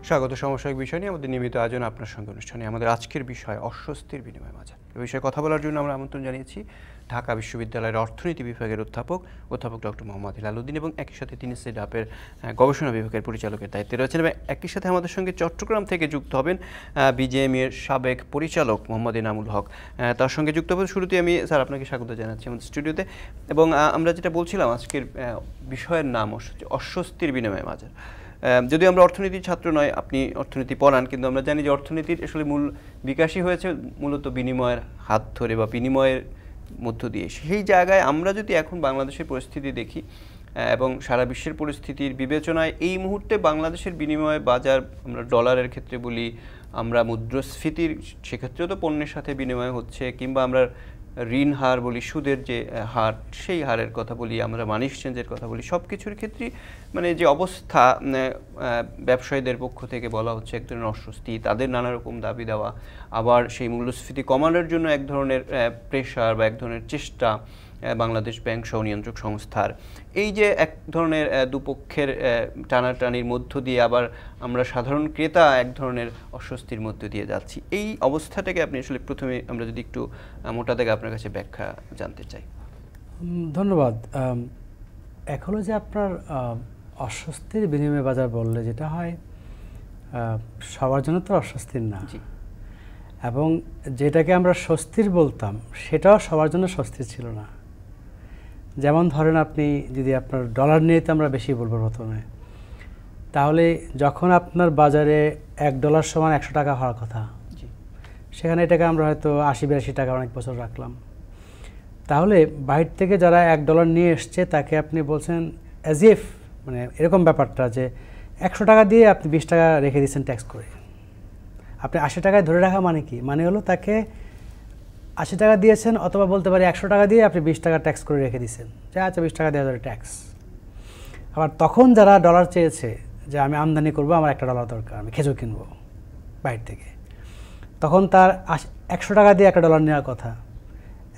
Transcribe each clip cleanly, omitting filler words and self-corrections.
স্বাগত সমসাময়িক বিষয় নিয়ে আমাদের নিয়মিত আয়োজন আপনার সঙ্গে অনুষ্ঠানে। আমাদের আজকের বিষয় অস্বস্তির বিনিময় বাজার। এই বিষয়ে কথা বলার জন্য আমরা আমন্ত্রণ জানিয়েছি ঢাকা বিশ্ববিদ্যালয়ের অর্থনীতি বিভাগের অধ্যাপক ডক্টর মোহাম্মদ হেলালুদ্দিন এবং একই সাথে তিনি সেডাপের গবেষণা বিভাগের পরিচালকের দায়িত্বে রয়েছেন এবং একই সাথে আমাদের সঙ্গে চট্টগ্রাম থেকে যুক্ত হবেন বিজেএমই এর সাবেক পরিচালক মোহাম্মদ এনামুল হক। তার সঙ্গে যুক্ত হবেন। শুরুতে আমি স্যার আপনাকে স্বাগত জানাচ্ছি আমাদের স্টুডিওতে। এবং আমরা যেটা বলছিলাম আজকের বিষয়ের নাম অস্বস্তির বিনিময় বাজার। যদিও আমরা অর্থনীতির ছাত্র নয়, আপনি অর্থনীতি পড়ান, কিন্তু আমরা জানি যে অর্থনীতির আসলে মূল বিকাশই হয়েছে মূলত বিনিময়ের হাত ধরে বা বিনিময়ের মধ্য দিয়ে। সেই জায়গায় আমরা যদি এখন বাংলাদেশের পরিস্থিতি দেখি এবং সারা বিশ্বের পরিস্থিতির বিবেচনায় এই মুহূর্তে বাংলাদেশের বিনিময় বাজার, আমরা ডলারের ক্ষেত্রে বলি, আমরা মুদ্রাস্ফীতির সেক্ষেত্রেও তো পণ্যের সাথে বিনিময় হচ্ছে, কিংবা আমরা ঋণ হার বলি, সুদের যে হার, সেই হারের কথা বলি, আমরা মানি এক্সচেঞ্জের কথা বলি, সব কিছুর ক্ষেত্রেই মানে যে অবস্থা, ব্যবসায়ীদের পক্ষ থেকে বলা হচ্ছে এক ধরনের অস্বস্তি, তাদের নানা রকম দাবি দেওয়া, আবার সেই মূল্যস্ফীতি কমানোর জন্য এক ধরনের প্রেশার বা এক ধরনের চেষ্টা বাংলাদেশ ব্যাংক সহ নিয়ন্ত্রক সংস্থার। এই যে এক ধরনের দুপক্ষের টানাটানির মধ্য দিয়ে আবার আমরা সাধারণ ক্রেতা এক ধরনের অস্বস্তির মধ্য দিয়ে যাচ্ছি। এই অবস্থাটাকে আপনি আসলে প্রথমে আমরা যদি একটু মোটা দাগে আপনার কাছে ব্যাখ্যা জানতে চাই। ধন্যবাদ। এখনো যে আপনার অস্বস্তির বিনিময় বাজার বললে যেটা হয়, সবার জন্য তো অস্বস্তির না, এবং যেটাকে আমরা স্বস্তির বলতাম সেটাও সবার জন্য স্বস্তির ছিল না। যেমন ধরেন, আপনি যদি আপনার ডলার নিয়ে তো আমরা বেশি বলবো প্রথমে, তাহলে যখন আপনার বাজারে $1 সমান 100 টাকা হওয়ার কথা, সেখানে এটাকে আমরা হয়তো 80-82 টাকা অনেক বছর রাখলাম। তাহলে বাইরে থেকে যারা $1 নিয়ে এসছে তাকে আপনি বলছেন অ্যাজ ইফ, মানে এরকম ব্যাপারটা যে 100 টাকা দিয়ে আপনি 20 টাকা রেখে দিচ্ছেন ট্যাক্স করে। আপনি 80 টাকায় ধরে রাখা মানে কি? মানে হলো তাকে 80 টাকা দিয়েছেন, অথবা বলতে পারি 100 টাকা দিয়ে আপনি 20 টাকা ট্যাক্স করে রেখে দিয়েছেন, যে আচ্ছা 20 টাকা দেওয়া যাবে ট্যাক্স। আবার তখন যারা ডলার চেয়েছে যে আমি আমদানি করবো, আমার $1 দরকার, আমি খেজুর কিনবো বাইরে থেকে, তখন তার 100 টাকা দিয়ে $1 নেওয়ার কথা।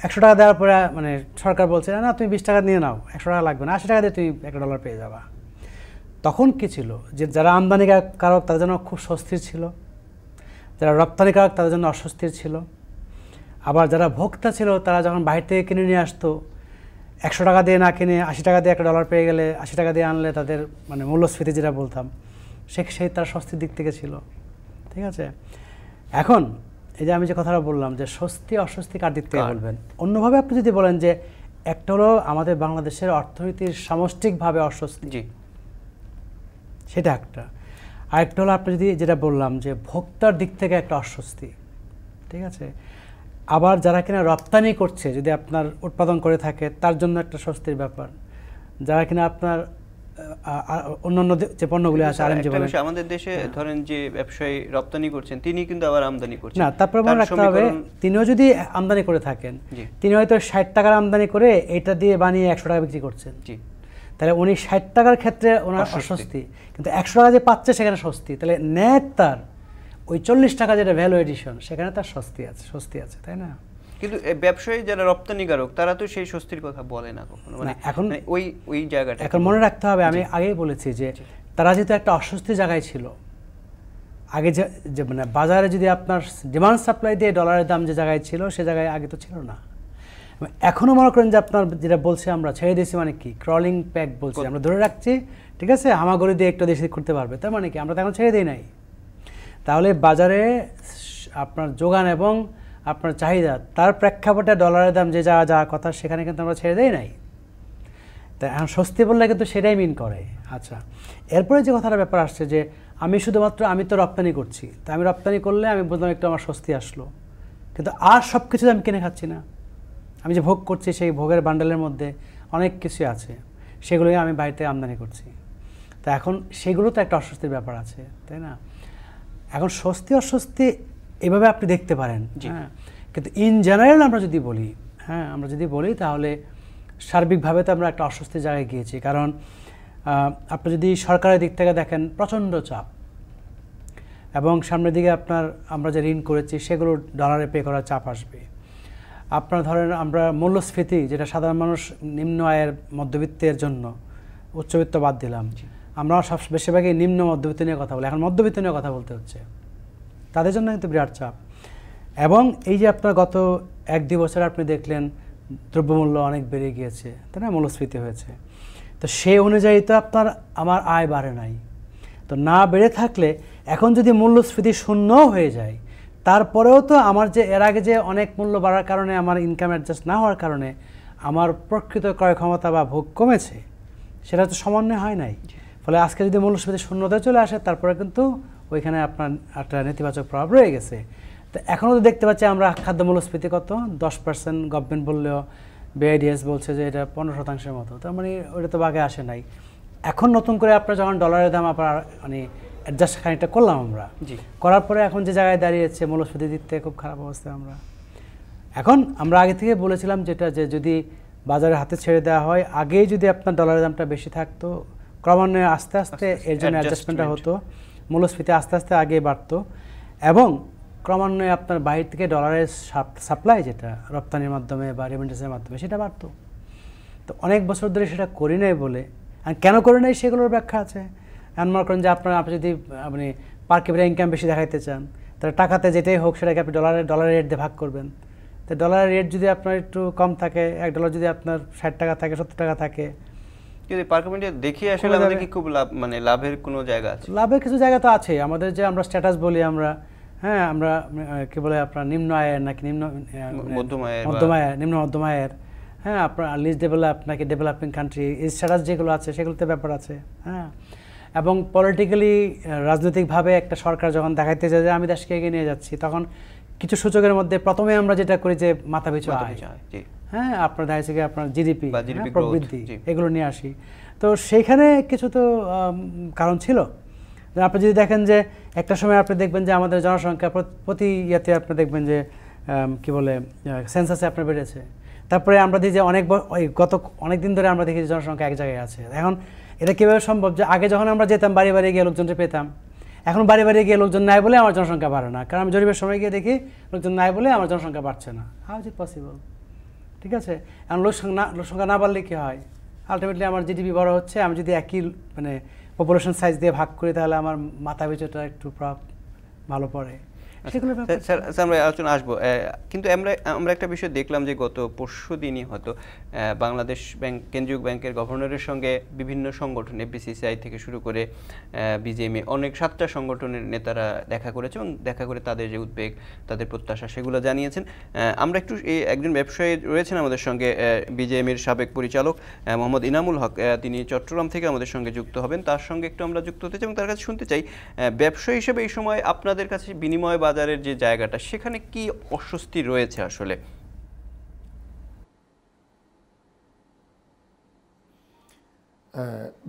100 টাকা দেওয়ার পরে মানে সরকার বলছে না, তুমি 20 টাকা নিয়ে নাও, 100 টাকা লাগবে না, 80 টাকা দিয়ে তুমি $1 পেয়ে যাবা। তখন কি ছিল যে যারা আমদানিকারক তাদের জন্য খুব স্বস্তির ছিল, যারা রপ্তানিকারক তাদের জন্য অস্বস্তির ছিল। আবার যারা ভোক্তা ছিল তারা যখন বাইরে থেকে কিনে নিয়ে আসতো, 100 টাকা দিয়ে না কিনে 80 টাকা দিয়ে $1 পেয়ে গেলে, 80 টাকা দিয়ে আনলে তাদের মানে মূল্যস্ফীতি যেটা বলতাম, সেই তার স্বস্তির দিক থেকে ছিল। ঠিক আছে। এখন এই যে আমি যে কথাটা বললাম যে স্বস্তি অস্বস্তি কার দিক থেকে বলবেন, অন্যভাবে আপনি যদি বলেন যে একটা হলো আমাদের বাংলাদেশের অর্থনীতির সামষ্টিকভাবে অস্বস্তি, সেটা একটা। আরেকটা হলো আপনি যদি যেটা বললাম যে ভোক্তার দিক থেকে একটা অস্বস্তি। ঠিক আছে। আবার যারা কিনা রপ্তানি করছে, যদি আপনার উৎপাদন করে থাকে তার জন্য একটা স্বস্তির ব্যাপার। যারা কিনা আপনার অন্যান্য যে পণ্যগুলি আছে, আমাদের দেশে ধরেন যে ব্যবসায়ী রপ্তানি করছেন, তিনি কিন্তু আবার আমদানি করছেন না, তারপরে মনে রাখতে হবে তিনিও যদি আমদানি করে থাকেন, তিনি হয়তো 60 টাকার আমদানি করে এটা দিয়ে বানিয়ে 100 টাকা বিক্রি করছেন, তাহলে উনি 60 টাকার ক্ষেত্রে ওনার অস্বস্তি, কিন্তু 100 টাকা যে পাচ্ছে সেখানে স্বস্তি। তাহলে নেট তার ওই 40 টাকা যেটা ভ্যালু এডিশন, সেখানে তার স্বস্তি আছে, তাই না? কিন্তু ব্যবসায়ী যারা রপ্তানিকারক তারা তো সেই স্বস্তির কথা বলে না কখনো। মানে এখন ওই জায়গাটা এখন মনে রাখতে হবে, আমি আগেই বলেছি যে তারা যেহেতু একটা অস্বস্তি জায়গায় ছিল আগে, যে মানে বাজারে যদি আপনার ডিমান্ড সাপ্লাই দিয়ে ডলারের দাম যে জায়গায় ছিল সে জায়গায় আগে তো ছিল না। এখনও মনে করেন যে আপনার যেটা বলছে আমরা ছেড়ে দিয়েছি, মানে কি ক্রলিং প্যাক বলছি, আমরা ধরে রাখছি, ঠিক আছে, হামাগুড়ি দিয়ে একটু দেশে করতে পারবে, তার মানে কি আমরা তো এখন ছেড়ে দিই নাই। তাহলে বাজারে আপনার যোগান এবং আপনার চাহিদা তার প্রেক্ষাপটে ডলারের দাম যে যা কথা সেখানে কিন্তু আমরা ছেড়ে দেই নাই। তাই এখন স্বস্তি বললে কিন্তু সেটাই মিন করে। আচ্ছা, এরপরে যে কথাটা ব্যাপার আসছে যে আমি তো রপ্তানি করছি, তা আমি রপ্তানি করলে আমি বুঝলাম একটু আমার স্বস্তি আসলো, কিন্তু আর সব কিছু আমি কিনে খাচ্ছি না। আমি যে ভোগ করছি সেই ভোগের বান্ডেলের মধ্যে অনেক কিছু আছে, সেগুলোই আমি বাইরে আমদানি করছি। তা এখন সেগুলো তো একটা অস্বস্তির ব্যাপার আছে, তাই না? এখন স্বস্তি অস্বস্তি এভাবে আপনি দেখতে পারেন, হ্যাঁ, কিন্তু ইন জেনারেল আমরা যদি বলি তাহলে সার্বিকভাবে তো আমরা একটা অস্বস্তির জায়গায় গিয়েছি। কারণ আপনি যদি সরকারের দিক থেকে দেখেন প্রচণ্ড চাপ, এবং সামনের দিকে আমরা যে ঋণ করেছি সেগুলো ডলারে পে করার চাপ আসবে। আপনার ধরেন আমরা মূল্যস্ফীতি, যেটা সাধারণ মানুষ নিম্ন আয়ের মধ্যবিত্তের জন্য, উচ্চবিত্ত বাদ দিলাম, আমরা সব বেশিরভাগই নিম্ন মধ্যবিত্ত নিয়ে কথা বলি, এখন মধ্যবিত্ত নিয়ে কথা বলতে হচ্ছে, তাদের জন্য কিন্তু বিরাট চাপ। এবং এই যে আপনার গত 1-2 বছর আপনি দেখলেন দ্রব্যমূল্য অনেক বেড়ে গিয়েছে, তাই না, মূল্যস্ফীতি হয়েছে, তো সেই অনুযায়ী তো আমার আয় বাড়ে নাই। তো না বেড়ে থাকলে এখন যদি মূল্যস্ফীতি শূন্য হয়ে যায়, তারপরেও তো আমার যে এর আগে যে অনেক মূল্য বাড়ার কারণে আমার ইনকাম অ্যাডজাস্ট না হওয়ার কারণে আমার প্রকৃত ক্রয় ক্ষমতা বা ভোগ কমেছে, সেটা তো সমন্বয় হয় নাই। ফলে আজকে যদি মূল্যস্ফীতি শূন্যতায় চলে আসে, তারপরে কিন্তু ওইখানে আপনার একটা নেতিবাচক প্রভাব রয়ে গেছে। তো এখনও তো দেখতে পাচ্ছি আমরা খাদ্য মূল্যস্ফীতি কত 10%, গভর্নমেন্ট বললেও বিআইডিএস বলছে যে এটা 15%-এর মতো, তার মানে ওটা তো বাগে আসে নাই। এখন নতুন করে আপনার যখন ডলারের দাম আপনার মানে অ্যাডজাস্ট খানিকটা করলাম আমরা, করার পরে এখন যে জায়গায় দাঁড়িয়েছে মূল্যস্ফীতির দিক থেকে খুব খারাপ অবস্থায় এখন আমরা আগে থেকে বলেছিলাম যেটা, যে যদি বাজারে হাতে ছেড়ে দেওয়া হয়, আগেই যদি আপনার ডলারের দামটা বেশি থাকতো, ক্রমান্বয়ে আস্তে আস্তে এর জন্য অ্যাডজাস্টমেন্টটা হতো, মূল্যস্ফীতি আস্তে আস্তে আগে বাড়তো, এবং ক্রমান্বয়ে আপনার বাইরে থেকে ডলারের সাপ্লাই যেটা রপ্তানির মাধ্যমে বা রেমিটেন্সের মাধ্যমে সেটা বাড়তো। তো অনেক বছর ধরে সেটা করি নাই বলে, আর কেন করি নাই সেগুলোর ব্যাখ্যা আছে। এমন মনে করেন যে আপনি যদি আপনি পার ক্যাপিটাল ইনকাম বেশি দেখাইতে চান, তাহলে টাকাতে যেটাই হোক সেটাকে আপনি ডলারের রেট দিয়ে ভাগ করবেন। তো ডলারের রেট যদি আপনার একটু কম থাকে, $1 যদি আপনার 60 টাকা থাকে, 70 টাকা থাকে, যদি পার ক্যাপিটাল দেখি আসলে আমাদের কি খুব লাভ, মানে লাভের কোনো জায়গা আছে? লাভের কিছু জায়গা তো আছে আমাদের, যে আমরা স্ট্যাটাস বলি আমরা, হ্যাঁ, আমরা কি বলে আপনার নিম্ন আয়ের নাকি মধ্যম আয়ের, নিম্ন মধ্যম আয়ের, হ্যাঁ, আপনার লিস্ট ডেভেলপ নাকি ডেভেলপিং কান্ট্রি, এই স্ট্যাটাস যেগুলো আছে সেগুলোতে ব্যাপার আছে। হ্যাঁ, এবং পলিটিক্যালি রাজনৈতিকভাবে একটা সরকার যখন দেখাইতে যায় যে আমি দেশকে এগিয়ে নিয়ে যাচ্ছি, তখন কিছু সূচকের মধ্যে প্রথমে আমরা যেটা করি যে মাথাপিছু আয়, হ্যাঁ, আপনার দেখা যাচ্ছে আপনার জিডিপি প্রবৃদ্ধি, এগুলো নিয়ে আসি। তো সেইখানে কিছু তো কারণ ছিল। আপনি যদি দেখেন যে একটা সময় আপনি দেখবেন যে আমাদের জনসংখ্যা প্রতি ইয়েতে আপনি দেখবেন যে কি বলে সেন্সাসে আপনার বেড়েছে, তারপরে আমরা দেখি যে গত অনেক দিন ধরে আমরা দেখি যে জনসংখ্যা এক জায়গায় আছে। এখন এটা কীভাবে সম্ভব যে আগে যখন আমরা যেতাম বাড়ি বাড়ি গিয়ে লোকজনকে পেতাম, এখন বাড়ি বাড়ি গিয়ে লোকজন নাই বলে আমার জনসংখ্যা বাড়ে না, কারণ আমি জরিপের সময় গিয়ে দেখি লোকজন নাই বলে আমার জনসংখ্যা বাড়ছে না। How is it possible? ঠিক আছে, এখন লোকসংখ্যা না বাড়লে কী হয়? আলটিমেটলি আমার জিডিপি বড় হচ্ছে, আমি যদি একই মানে পপুলেশন সাইজ দিয়ে ভাগ করি তাহলে আমার মাথা পিছুটা একটু ভালো পড়ে। স্যার আমরা আলোচনা আসবো, কিন্তু আমরা একটা বিষয় দেখলাম যে গত পরশু দিনই হয়তো বাংলাদেশ ব্যাংক, কেন্দ্রীয় ব্যাংকের গভর্নরের সঙ্গে বিভিন্ন সংগঠন, এফবিসিসিআই থেকে শুরু করে বিজেএমএ, অনেক 7টা সংগঠনের নেতারা দেখা করেছে এবং দেখা করে তাদের যে উদ্বেগ, তাদের প্রত্যাশা সেগুলো জানিয়েছেন। আমরা একটু একজন ব্যবসায়ী রয়েছেন আমাদের সঙ্গে, বিজেএমএর সাবেক পরিচালক মোহাম্মদ ইনামুল হক, তিনি চট্টগ্রাম থেকে আমাদের সঙ্গে যুক্ত হবেন। তার সঙ্গে একটু আমরা যুক্ত হতে চাই এবং তার কাছে শুনতে চাই ব্যবসায়ী হিসেবে এই সময় আপনাদের কাছে বিনিময় বাজারের যে জায়গাটা, সেখানে কি অস্বস্তি রয়েছে আসলে?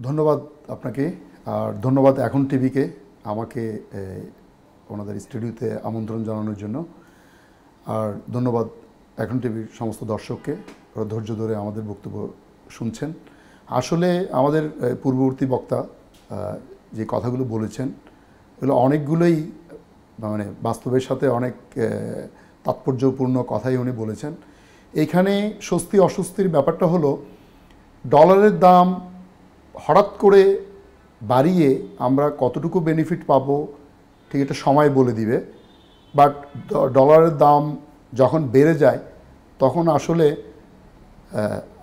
ধন্যবাদ আপনাকে, আর ধন্যবাদ এখন টিভিকে আমাকে ওনাদের স্টুডিওতে আমন্ত্রণ জানানোর জন্য, আর ধন্যবাদ এখন টিভির সমস্ত দর্শককে, ওরা ধৈর্য ধরে আমাদের বক্তব্য শুনছেন। আসলে আমাদের পূর্ববর্তী বক্তা যে কথাগুলো বলেছেন এগুলো অনেকগুলোই মানে বাস্তবের সাথে অনেক তাৎপর্যপূর্ণ কথাই উনি বলেছেন। এইখানে স্বস্তি অস্বস্তির ব্যাপারটা হলো, ডলারের দাম হঠাৎ করে বাড়িয়ে আমরা কতটুকু বেনিফিট পাবো ঠিক এটা সময় বলে দিবে, বাট ডলারের দাম যখন বেড়ে যায় তখন আসলে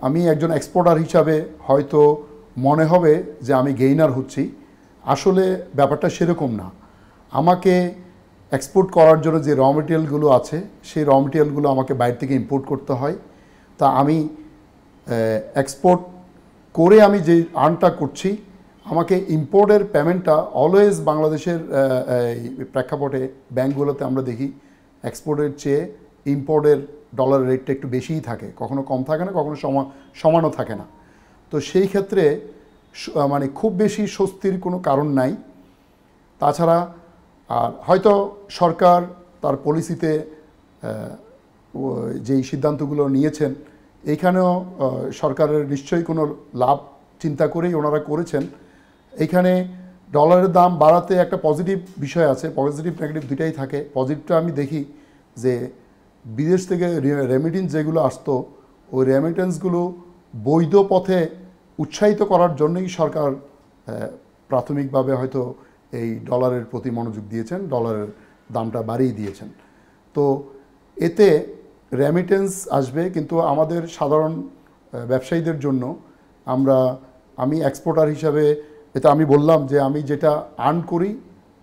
আমি একজন এক্সপোর্টার হিসাবে হয়তো মনে হবে যে আমি গেইনার হচ্ছি, আসলে ব্যাপারটা সেরকম না। আমাকে এক্সপোর্ট করার জন্য যে র মেটেরিয়ালগুলো আছে সেই র মেটেরিয়ালগুলো আমাকে বাইরে থেকে ইম্পোর্ট করতে হয়। তা আমি এক্সপোর্ট করে আমি যে আর্নটা করছি, আমাকে ইম্পোর্টের পেমেন্টটা অলওয়েজ বাংলাদেশের প্রেক্ষাপটে ব্যাঙ্কগুলোতে আমরা দেখি এক্সপোর্টের চেয়ে ইম্পোর্টের ডলার রেটটা একটু বেশিই থাকে, কখনো কম থাকে না, কখনো সমানও থাকে না। তো সেই ক্ষেত্রে মানে খুব বেশি স্বস্তির কোনো কারণ নাই। তাছাড়া আর হয়তো সরকার তার পলিসিতে যেই সিদ্ধান্তগুলো নিয়েছেন এইখানেও সরকারের নিশ্চয়ই কোনো লাভ চিন্তা করেই ওনারা করেছেন। এইখানে ডলারের দাম বাড়াতে একটা পজিটিভ বিষয় আছে, পজিটিভ নেগেটিভ দুটাই থাকে। পজিটিভটা আমি দেখি যে বিদেশ থেকে রেমিটেন্স যেগুলো আসতো, ওই রেমিটেন্সগুলো বৈধ পথে উৎসাহিত করার জন্যই সরকার প্রাথমিকভাবে হয়তো এই ডলারের প্রতি মনোযোগ দিয়েছেন, ডলারের দামটা বাড়িয়ে দিয়েছেন। তো এতে রেমিটেন্স আসবে, কিন্তু আমাদের সাধারণ ব্যবসায়ীদের জন্য আমি এক্সপোর্টার হিসাবে এটা আমি বললাম যে আমি যেটা আর্ন করি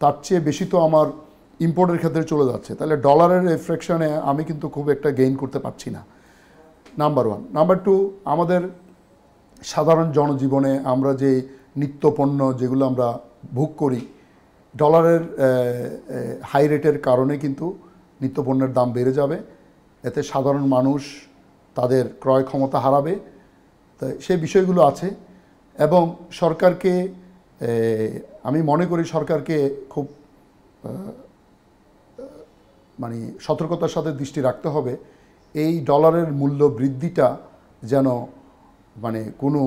তার চেয়ে বেশি তো আমার ইম্পোর্টের ক্ষেত্রে চলে যাচ্ছে, তাহলে ডলারের রিফ্লেকশনে আমি কিন্তু খুব একটা গেইন করতে পারছি না, নাম্বার ওয়ান। নাম্বার টু, আমাদের সাধারণ জনজীবনে আমরা যে নিত্যপণ্য যেগুলো আমরা ভোগ করি, ডলারের হাই রেটের কারণে কিন্তু নিত্যপণ্যের দাম বেড়ে যাবে, এতে সাধারণ মানুষ তাদের ক্রয় ক্ষমতা হারাবে। তাই সেই বিষয়গুলো আছে এবং সরকারকে আমি মনে করি সরকারকে খুব মানে সতর্কতার সাথে দৃষ্টি রাখতে হবে এই ডলারের মূল্য বৃদ্ধিটা যেন মানে কোনো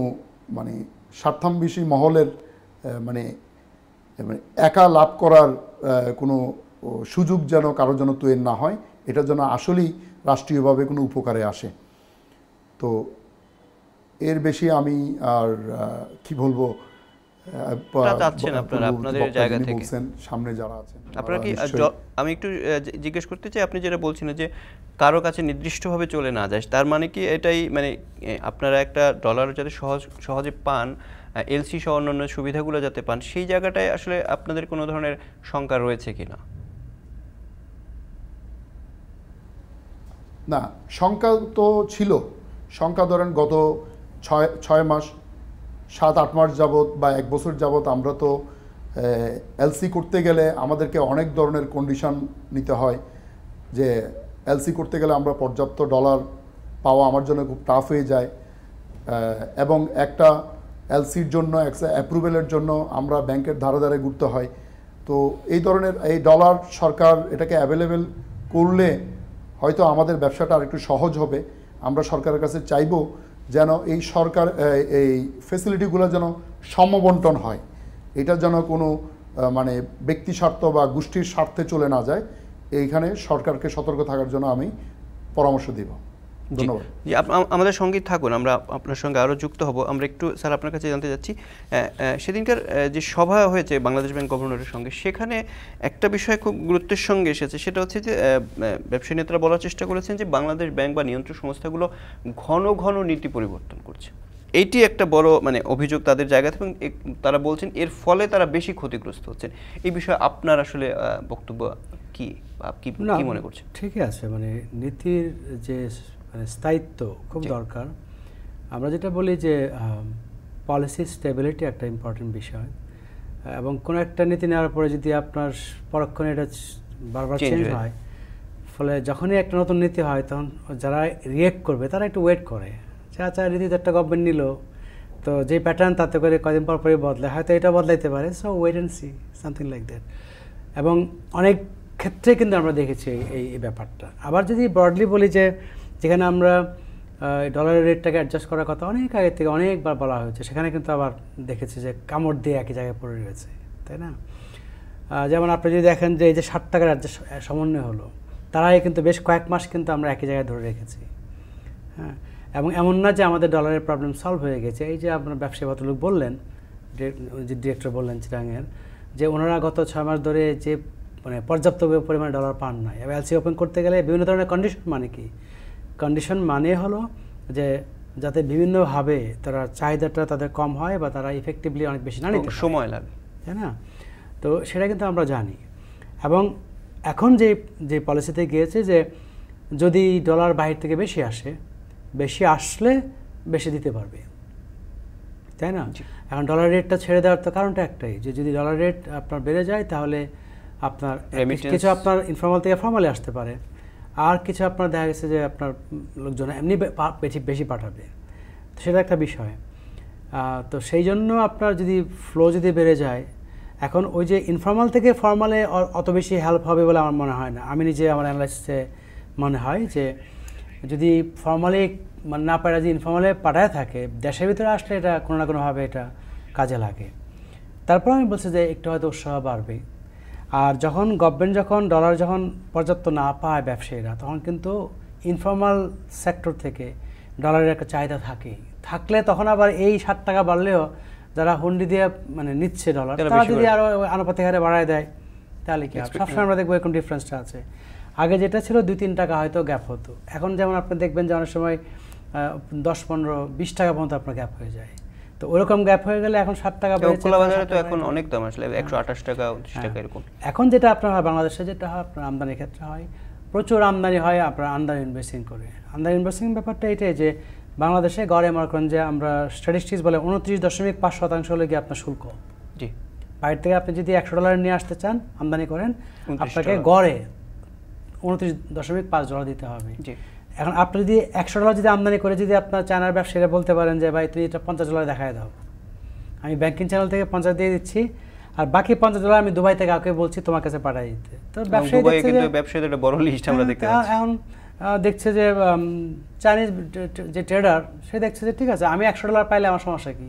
মানে স্বার্থান্বেষী মহলের মানে একা লাভ করার কোনো সুযোগ যেন কারোর জন্য তৈরি না হয়, এটা যেন আসলেই রাষ্ট্রীয়ভাবে কোনো উপকারে আসে। তো এর বেশি আমি আর কি বলবো, আপনাদের জায়গা থেকে সামনে যারা আছেন আপনারা কি, আমি একটু জিজ্ঞেস করতে চাই, আপনি যেটা বলছেন যে কারো কাছে নির্দিষ্টভাবে চলে না যায়, তার মানে কি এটাই মানে আপনারা একটা ডলার যাতে সহজে পান, এলসি সহ অন্যান্য সুবিধাগুলো যাতে পান, সেই জায়গাটায় আসলে আপনাদের কোনো ধরনের শঙ্কা রয়েছে কিনা? না, শঙ্কা তো ছিল। শঙ্কা ধরেন গত 6 মাস 7-8 মাস যাবত বা 1 বছর যাবত আমরা তো এলসি করতে গেলে আমাদেরকে অনেক ধরনের কন্ডিশন নিতে হয়, যে এলসি করতে গেলে আমরা পর্যাপ্ত ডলার পাওয়া আমার জন্য খুব টাফ হয়ে যায়, এবং একটা এলসির জন্য একটা অ্যাপ্রুভেলের জন্য আমরা ব্যাংকের ধারে ধারে ঘুরতে হয়। তো এই ধরনের এই ডলার সরকার এটাকে অ্যাভেলেবেল করলে হয়তো আমাদের ব্যবসাটা আর একটু সহজ হবে। আমরা সরকারের কাছে চাইব যেন এই সরকার এই ফেসিলিটিগুলো যেন সমবন্টন হয়, এটা যেন কোনো মানে ব্যক্তি স্বার্থ বা গোষ্ঠীর স্বার্থে চলে না যায়, এইখানে সরকারকে সতর্ক থাকার জন্য আমি পরামর্শ দিব। ধন্যবাদ। জি, আমাদের সঙ্গেই থাকুন, আমরা আপনার সঙ্গে আরও যুক্ত হব। আমরা একটু স্যার আপনার কাছে জানতে চাচ্ছি, সেদিনকার যে সভা হয়েছে বাংলাদেশ ব্যাংক গভর্নরের সঙ্গে, সেখানে একটা বিষয় খুব গুরুত্বের সঙ্গে এসেছে, সেটা হচ্ছে যে ব্যবসায়ী নেতারা বলার চেষ্টা করেছেন যে বাংলাদেশ ব্যাংক বা নিয়ন্ত্রক সংস্থাগুলো ঘন ঘন নীতি পরিবর্তন করছে। এইটি একটা বড় মানে অভিযোগ তাদের জায়গা থেকে, এবং তারা বলছেন এর ফলে তারা বেশি ক্ষতিগ্রস্ত হচ্ছেন। এই বিষয়ে আপনার আসলে বক্তব্য কি, কি মনে করছেন? ঠিকই আছে, মানে নীতির যে মানে স্থায়িত্ব খুব দরকার। আমরা যেটা বলি যে পলিসি স্টেবিলিটি একটা ইম্পর্টেন্ট বিষয়, এবং কোনো একটা নীতি নেওয়ার পরে যদি আপনার পরক্ষণে এটা বারবার চেঞ্জ হয়, ফলে যখনই একটা নতুন নীতি হয় তখন যারা রিয়েক্ট করবে তারা একটু ওয়েট করে, যে আচ্ছা নীতি তো একটা গভর্নমেন্ট নিল, তো যে প্যাটার্ন তাতে করে কদিন পর পরই বদলায়, হয়তো এটা বদলাইতে পারে, so wait and see, something like that. এবং অনেক ক্ষেত্রে কিন্তু আমরা দেখেছি এই ব্যাপারটা। আবার যদি ব্রডলি বলি যে যেখানে আমরা ডলারের রেটটাকে অ্যাডজাস্ট করার কথা অনেক আগে থেকে অনেকবার বলা হয়েছে, সেখানে কিন্তু আবার দেখেছি যে কামড় দিয়ে একই জায়গায় পড়ে রয়েছে, তাই না? যেমন আপনি যদি দেখেন যে এই যে 60 টাকার অ্যাডজাস্ট সমন্বয় হলো, তারাই কিন্তু বেশ কয়েক মাস কিন্তু আমরা একই জায়গায় ধরে রেখেছি, হ্যাঁ। এবং এমন না যে আমাদের ডলারের প্রবলেম সলভ হয়ে গেছে। এই যে আপনার ব্যবসায়ী ভদ্রলোক বললেন, যে ডিরেক্টর বললেন চিটাগাংয়ের, যে ওনারা গত 6 মাস ধরে যে মানে পর্যাপ্ত পরিমাণে ডলার পান নাই, এবং এলসি ওপেন করতে গেলে বিভিন্ন ধরনের কন্ডিশন, মানে কি কন্ডিশন মানে হলো যে যাতে বিভিন্নভাবে তারা চাহিদাটা তাদের কম হয় বা তারা ইফেক্টিভলি অনেক বেশি না নিতে সময় লাগে, তাই না? তো সেটা কিন্তু আমরা জানি। এবং এখন যে পলিসিতে গিয়েছে যে যদি ডলার বাহির থেকে বেশি আসলে বেশি দিতে পারবে, তাই না? এখন ডলার রেটটা ছেড়ে দেওয়ার তো কারণটা একটাই, যে যদি ডলার রেট আপনার বেড়ে যায় তাহলে আপনার কিছু আপনার ইনফর্মাল থেকে ফর্মালে আসতে পারে, আর কিছু আপনার দেখা গেছে যে আপনার লোকজন এমনি বেশি পাঠাবে, তো সেটা একটা বিষয়। তো সেই জন্য আপনার যদি ফ্লো যদি বেড়ে যায়, এখন ওই যে ইনফর্মাল থেকে ফর্মালে অত বেশি হেল্প হবে বলে আমার মনে হয় না। আমি নিজে আমার অ্যানালাইসিসে মনে হয় যে যদি ফর্মালি মানে না পারে, যদি ইনফর্মালে পাঠায় থাকে, দেশের ভিতরে আসলে এটা কোনো না কোনোভাবে এটা কাজে লাগে। তারপর আমি বলছি যে একটু হয়তো উৎসাহ বাড়বে। আর যখন গভর্নমেন্ট যখন ডলার যখন পর্যাপ্ত না পায় ব্যবসায়ীরা, তখন কিন্তু ইনফর্মাল সেক্টর থেকে ডলারের একটা চাহিদা থাকলে তখন আবার এই 60 টাকা বাড়লেও যারা হুন্ডি দিয়ে মানে নিচ্ছে ডলার, তারা যদি আরো আনুপাতিক হারে বাড়ায় দেয় তাহলে কি হবে? সবসময় আমরা দেখবো এরকম ডিফারেন্সটা আছে। আগে যেটা ছিল 2-3 টাকা হয়তো গ্যাপ হতো, এখন যেমন আপনি দেখবেন যে অনেক সময় 10-15-20 টাকা পর্যন্ত আপনার গ্যাপ হয়ে যায়। তো ওরকম গ্যাপ হয়ে গেলে এখন 7 টাকা বেড়েছে, খোলা বাজারে তো এখন অনেক দাম আসলে 128 টাকা 29 টাকা এরকম। এখন যেটা আপনার হয় বাংলাদেশে যেটা হয় আপনার আমদানির ক্ষেত্রে হয়, প্রচুর আমদানি হয় আপনার আন্ডার ইনভেস্টিং করে। আন্ডার ইনভেস্টিং ব্যাপারটা এটাই যে বাংলাদেশে গড়ে মনে করেন যে আমরা স্ট্যাটিস্টিক্স বলে 29.5% হলে গিয়ে আপনার শুল্ক। জি, বাইরে থেকে আপনি যদি $100 নিয়ে আসতে চান আমদানি করেন, আপনাকে গড়ে $29.5 দিতে হবে। এখন আপনি যদি $100 যদি আমদানি করে যদি আপনার চায়নার ব্যবসায়ীরা বলতে পারেন যে ভাই তুমি এটা $50 দেখায় দাও, আমি ব্যাংকিং চ্যানেল থেকে 50 দিয়ে দিচ্ছি, আর বাকি $50 আমি দুবাই থেকে কাউকে বলছি তোমার কাছে পাঠিয়ে দিতে। তো ব্যবসায়ীদের একটা বড় লিস্ট আমরা দেখতে পাচ্ছি। এখন দেখছে যে চাইনিজ যে ট্রেডার সে দেখছে যে ঠিক আছে আমি $100 পাইলে আমার সমস্যা কি,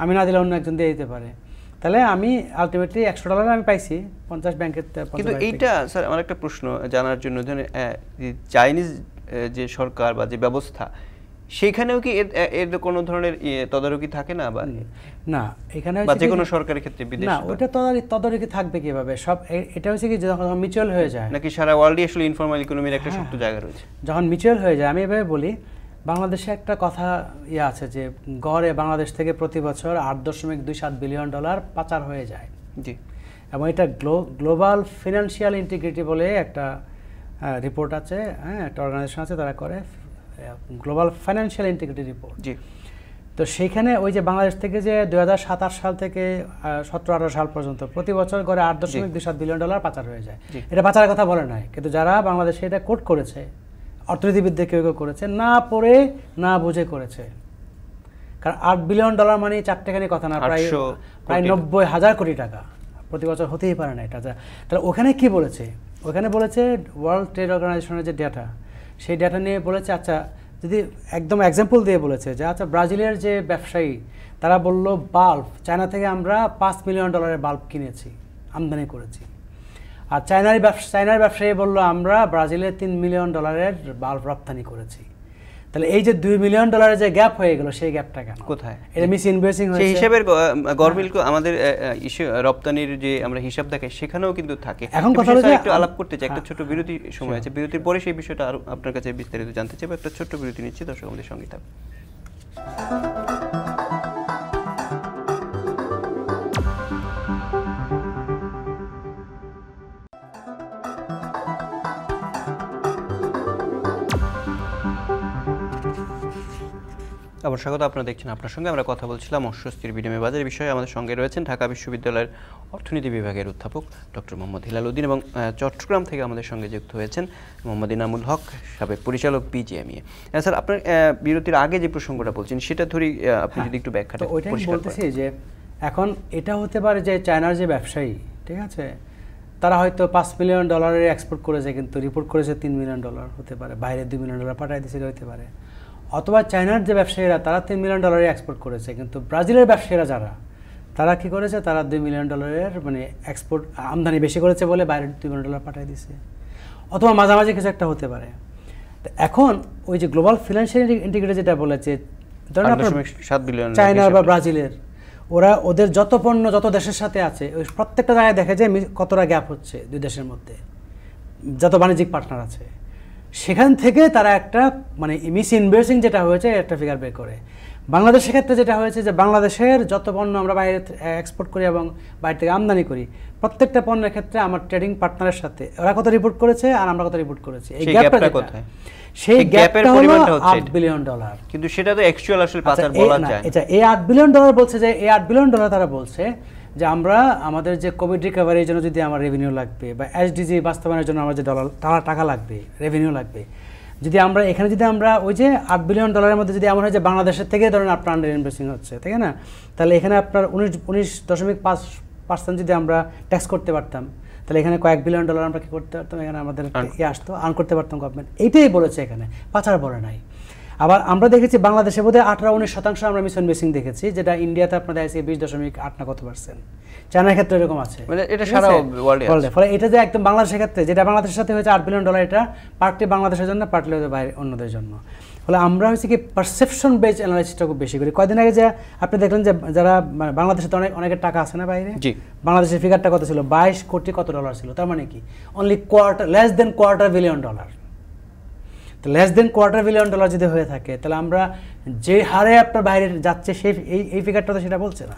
আমি না দিলে অন্য একজন দিয়ে দিতে পারে, তাহলে আমি আলটিমেটলি $100 আমি পাইছি 50 ব্যাংকের। কিন্তু এইটা স্যার আমার একটা প্রশ্ন জানার জন্য, চাইনিজ যে সরকার বা যে ব্যবস্থা সেখানেও কি এর কোনো ধরনের তদারকি থাকে না? বা না, এখানে বা যে কোনো সরকারের ক্ষেত্রে বিদেশে না, ওটা তদারকি থাকবে কিভাবে? সব এটা হচ্ছে কি যখন মিউচুয়াল হয়ে যায়, নাকি সারা ওয়ার্ল্ডই আসলে ইনফর্মাল ইকোনমির একটা শক্ত জায়গা রয়েছে? যখন মিউচুয়াল হয়ে যায়, আমি এভাবে বলি, বাংলাদেশে একটা কথা আছে যে গড়ে বাংলাদেশ থেকে প্রতি বছর $8.27 বিলিয়ন পাচার হয়ে যায়। জি, এবং এটা গ্লোবাল ফিনান্সিয়াল ইন্টিগ্রিটি বলে একটা রিপোর্ট আছে, হ্যাঁ, একটা অর্গানাইজেশন আছে, তারা করে গ্লোবাল ফাইন্যান্সিয়াল ইন্টিগ্রিটি রিপোর্ট। জি, তো সেইখানে ওই যে বাংলাদেশ থেকে যে 2027 সাল থেকে 17-18 সাল পর্যন্ত প্রতি বছর গড়ে $8.27 বিলিয়ন পাচার হয়ে যায়। এটা পাচারের কথা বলে নাই, কিন্তু যারা বাংলাদেশে এটা কোট করেছে, অর্থনীতিবিদদের কেউ কেউ করেছে, না পড়ে না বুঝে করেছে। কারণ $8 বিলিয়ন মানে চারটেখানি কথা না, প্রায় 90,000 কোটি টাকা প্রতি বছর হতেই পারে না এটা। তাহলে ওখানে কি বলেছে? ওখানে বলেছে ওয়ার্ল্ড ট্রেড অর্গানাইজেশনের যে ডেটা, সেই ডেটা নিয়ে বলেছে, আচ্ছা যদি একদম এক্সাম্পল দিয়ে বলেছে যে আচ্ছা ব্রাজিলের যে ব্যবসায়ী তারা বলল বাল্ব চায়না থেকে আমরা $5 মিলিয়ন বাল্ব কিনেছি, আমদানি করেছি। আর চায়নার ব্যবসায়ী বলল আমরা ব্রাজিলের $3 মিলিয়ন বাল্ব রপ্তানি করেছি। তাহলে এই যে $2 মিলিয়ন যে গ্যাপ হয়ে গেল, সেই গ্যাপটা কেন? কোথায়? এটা মিস ইনভয়েসিং হয়েছে। সেই হিসাবের গভর্নমেন্ট আমাদের রপ্তানির যে আমরা হিসাব দেখাই সেখানেও কিন্তু থাকে। এখন কথা হলো একটু আলাপ করতে চাই, একটা ছোট বিরতি সময় আছে, বিরতির পরে সেই বিষয়টা আরো আপনার কাছে বিস্তারিত জানতে চাইবো। একটা ছোট্ট বিরতি নিচ্ছি, দর্শক আমাদের সঙ্গে থাকুন। আবার স্বাগত, আপনারা দেখছেন আপনার সঙ্গে আমরা কথা বলছিলাম অস্বস্তির বিনিময় বাজারের বিষয়ে। আমাদের সঙ্গে রয়েছেন ঢাকা বিশ্ববিদ্যালয়ের অর্থনীতি বিভাগের অধ্যাপক ডক্টর মোহাম্মদ হিলাল উদ্দিন, এবং চট্টগ্রাম থেকে আমাদের সঙ্গে যুক্ত হয়েছেন মোহাম্মদ ইনামুল হক, সাবেক পরিচালক বিজিএমইএ। স্যার, আপনার বিরতির আগে যে প্রসঙ্গটা বলছেন সেটা ধরি আপনি যদি একটু ব্যাখ্যাটা বলতেছি যে এখন এটা হতে পারে যে চায়নার যে ব্যবসায়ী, ঠিক আছে, তারা হয়তো $5 মিলিয়ন এক্সপোর্ট করেছে, কিন্তু রিপোর্ট করেছে $3 মিলিয়ন হতে পারে, বাইরে $2 মিলিয়ন পাঠাই দিয়েছে হতে পারে। অথবা চায়নার যে ব্যবসায়ীরা তারা $3 মিলিয়ন এক্সপোর্ট করেছে, কিন্তু ব্রাজিলের ব্যবসায়ীরা যারা তারা কি করেছে, তারা $2 মিলিয়ন মানে এক্সপোর্ট আমদানি বেশি করেছে বলে বাইরে $2 মিলিয়ন পাঠিয়ে দিয়েছে। অথবা মাঝামাঝি কিছু একটা হতে পারে। তো এখন ওই যে গ্লোবাল ফিনান্সিয়াল ইন্টিগ্রিটি যেটা বলেছে, ধরেন চায়না বা ব্রাজিলের, ওরা ওদের যত পণ্য যত দেশের সাথে আছে ওই প্রত্যেকটা জায়গায় দেখে যে কতটা গ্যাপ হচ্ছে দুই দেশের মধ্যে, যত বাণিজ্যিক পার্টনার আছে, সেখান থেকে তারা একটা মানে মিস ইনভয়েসিং যেটা হয়েছে একটা ফিগার বের করে। বাংলাদেশের ক্ষেত্রে যেটা হয়েছে যে বাংলাদেশের যত পণ্য আমরা বাইরে এক্সপোর্ট করি এবং বাইরে থেকে আমদানি করি, প্রত্যেকটা পণ্যের ক্ষেত্রে আমার ট্রেডিং পার্টনারের সাথে ওরা কত রিপোর্ট করেছে আর আমরা কত রিপোর্ট করেছি, এই গ্যাপটা কোথায়? সেই গ্যাপের পরিমাণটা হচ্ছে $8 বিলিয়ন। কিন্তু সেটা তো অ্যাকচুয়াল আসলে পাচার বলা যায় না। এটা এই $8 বিলিয়ন বলছে যে এই $8 বিলিয়ন তারা বলছে যে আমরা আমাদের যে কোভিড রিকভারির জন্য যদি আমার রেভিনিউ লাগবে বা এসডিজি বাস্তবায়নের জন্য আমার যে টাকা লাগবে, রেভিনিউ লাগবে, যদি আমরা এখানে যদি আমরা ওই যে $8 বিলিয়ন মধ্যে যদি এমন হয় যে বাংলাদেশের থেকে ধরেন আপনার আন্ডার ইনভেস্টিং হচ্ছে, তাই না, তাহলে এখানে আপনার 19.5% যদি আমরা ট্যাক্স করতে পারতাম, তাহলে এখানে কয়েক $1 বিলিয়ন আমরা কি করতে পারতাম, এখানে আমাদের আসতো, আর্ন করতে পারতাম গভর্নমেন্ট। এইটাই বলেছে, এখানে পাচার বলে নাই। আবার আমরা দেখেছি বাংলাদেশে বোধহয় 18-19% আমরা মিসিং দেখেছি, যেটা ইন্ডিয়াতে আপনার দেখা যাচ্ছে 20.8 না কত %। চায়নার ক্ষেত্রে এরকম আছে, মানে এটা সারা ওয়ার্ল্ডে। ফলে এটা যে একদম বাংলাদেশের ক্ষেত্রে, যেটা বাংলাদেশের সাথে হয়েছে $8 বিলিয়ন, এটা পার্টলি বাংলাদেশের জন্য, পার্টলি হয়তো বাইরে অন্যদের জন্য। ফলে আমরা হচ্ছে কি পারসেপশন বেজ অ্যানালাইসিসটা খুব বেশি করি। কয়দিন আগে যে আপনি দেখলেন যে যারা বাংলাদেশে তো অনেকের টাকা আছে না বাইরে, বাংলাদেশের ফিগারটা কত ছিল, 22 কোটি কত ডলার ছিল, তার মানে কি অনলি লেস দেন $250 বিলিয়ন। তো লেস দেন $250 বিলিয়ন যদি হয়ে থাকে, তাহলে আমরা যে হারে আপনার বাইরে যাচ্ছে সেই এই ফিগারটা তো সেটা বলছে না।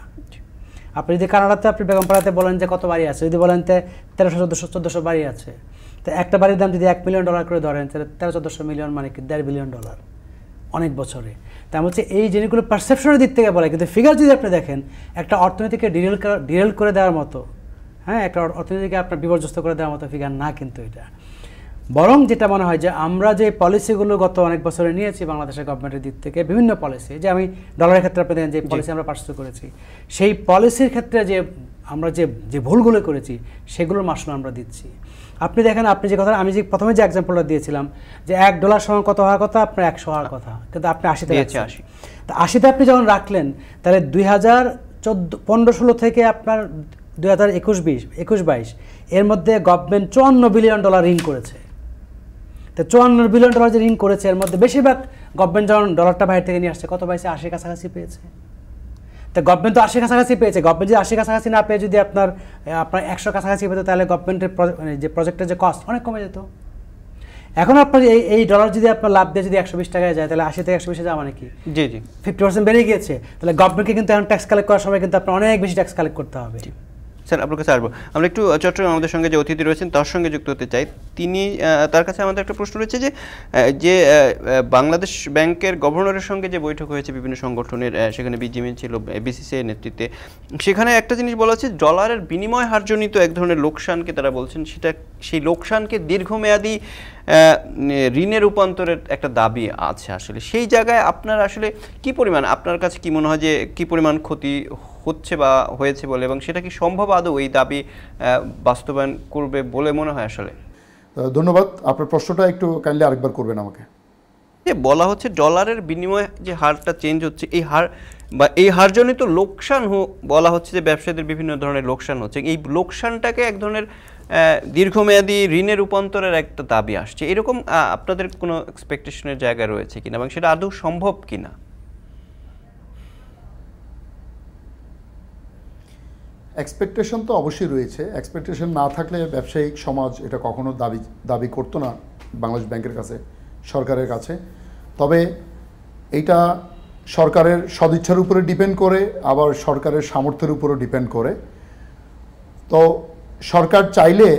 আপনি যদি কানাডাতে আপনি বেগমপাড়াতে বলেন যে কত বাড়ি আছে, যদি বলেন 1300-1400 বাড়ি আছে, তো একটা বাড়ির দাম যদি $1 মিলিয়ন করে ধরেন, তাহলে 1300-1400 মিলিয়ন মানে কি $1.5 বিলিয়ন অনেক বছরে। তাই হচ্ছে এই জিনিসগুলো পারসেপশনের দিক থেকে বলে, কিন্তু ফিগার যদি আপনি দেখেন একটা অর্থনীতিকে ডিরেল করে দেওয়ার মতো, হ্যাঁ, একটা অর্থনীতিকে আপনার বিপর্যস্ত করে দেওয়ার মতো ফিগার না কিন্তু এটা। বরং যেটা মনে হয় যে আমরা যে পলিসিগুলো গত অনেক বছরে নিয়েছি বাংলাদেশের গভর্নমেন্টের দিক থেকে, বিভিন্ন পলিসি, যে আমি ডলারের ক্ষেত্রে আপনি দেখেন যে পলিসি আমরা পার্সু করেছি, সেই পলিসির ক্ষেত্রে যে আমরা যে ভুলগুলো করেছি সেগুলোর মাসুল আমরা দিচ্ছি। আপনি দেখেন, আপনি যে কথা, আমি যে প্রথমে যে এক্সাম্পলটা দিয়েছিলাম যে $1 সমান কত হওয়ার কথা, আপনার 100 হওয়ার কথা, কিন্তু আপনি 80-তে রাখছেন। তো 80-তে আপনি যখন রাখলেন, তাহলে 2015-16 থেকে আপনার 2021-22 এর মধ্যে গভর্নমেন্ট $54 বিলিয়ন ঋণ করেছে। তো $54 বিলিয়ন যে ঋণ করেছে, এর মধ্যে বেশিরভাগ গভর্নমেন্ট যখন ডলারটা বাইরে থেকে নিয়ে আসছে, কত পাইছে, 80 কাছাকাছি পেয়েছে। তো গভর্নমেন্ট তো 80 কাছাকাছি পেয়েছে। গভর্নমেন্ট যদি 80 কাছাকাছি না পেয়ে যদি আপনার 100 কাছাকাছি পেতো, তাহলে গভর্নমেন্টের যে প্রজেক্টের যে কস্ট অনেক কমে যেত। এখন আপনার এই ডলার যদি আপনার লাভ দিয়ে যদি 120 টাকায় যায়, তাহলে 80 থেকে 120 যাওয়া মানে কি 50% বেড়ে গিয়েছে। তাহলে গভর্নমেন্টকে কিন্তু এখন ট্যাক্স কালেক্ট করার সময় কিন্তু আপনার অনেক বেশি ট্যাক্স কালেক্ট করতে হবে। স্যার, আপনার কাছে আসবো। আমরা একটু চট্টগ্রাম আমাদের সঙ্গে যে অতিথি রয়েছেন তার সঙ্গে যুক্ত হতে চাই। তার কাছে আমাদের একটা প্রশ্ন রয়েছে যে বাংলাদেশ ব্যাংকের গভর্নরের সঙ্গে যে বৈঠক হয়েছে বিভিন্ন সংগঠনের, সেখানে বিজিএমইএ ছিল বিসিসিআই নেতৃত্বে, সেখানে একটা জিনিস বলা হচ্ছে ডলারের বিনিময় হারজনিত এক ধরনের লোকসানকে তারা বলছেন, সেই লোকসানকে দীর্ঘমেয়াদী ঋণে রূপান্তরের একটা দাবি আছে। আসলে সেই জায়গায় আপনার আসলে কি পরিমাণ, আপনার কাছে কি মনে হয় যে কি পরিমাণ ক্ষতি হচ্ছে বা হয়েছে বলে, এবং সেটা কি সম্ভব আদৌ এই দাবি বাস্তবায়ন করবে বলে মনে হয়? আসলে ধন্যবাদ। আপনার প্রশ্নটা একটু কাইন্ডলি আরেকবার করবেন আমাকে। যে বলা হচ্ছে ডলারের বিনিময় যে হারটা চেঞ্জ হচ্ছে, এই হার বা এই হারজনিত লোকসান বলা হচ্ছে যে ব্যবসায়ীদের বিভিন্ন ধরনের লোকসান হচ্ছে, এই লোকসানটাকে এক ধরনের দীর্ঘমেয়াদী ঋণের রূপান্তরের একটা দাবি আসছে। এরকম আপনাদের কোনো এক্সপেকটেশনের জায়গা রয়েছে কিনা, এবং সেটা আদৌ সম্ভব কিনা? এক্সপেকটেশন তো অবশ্যই রয়েছে। এক্সপেকটেশন না থাকলে ব্যবসায়িক সমাজ এটা কখনো দাবি করতো না বাংলাদেশ ব্যাংকের কাছে, সরকারের কাছে। তবে এইটা সরকারের সদিচ্ছার উপরে ডিপেন্ড করে, আবার সরকারের সামর্থ্যের উপরও ডিপেন্ড করে। তো সরকার চাইলে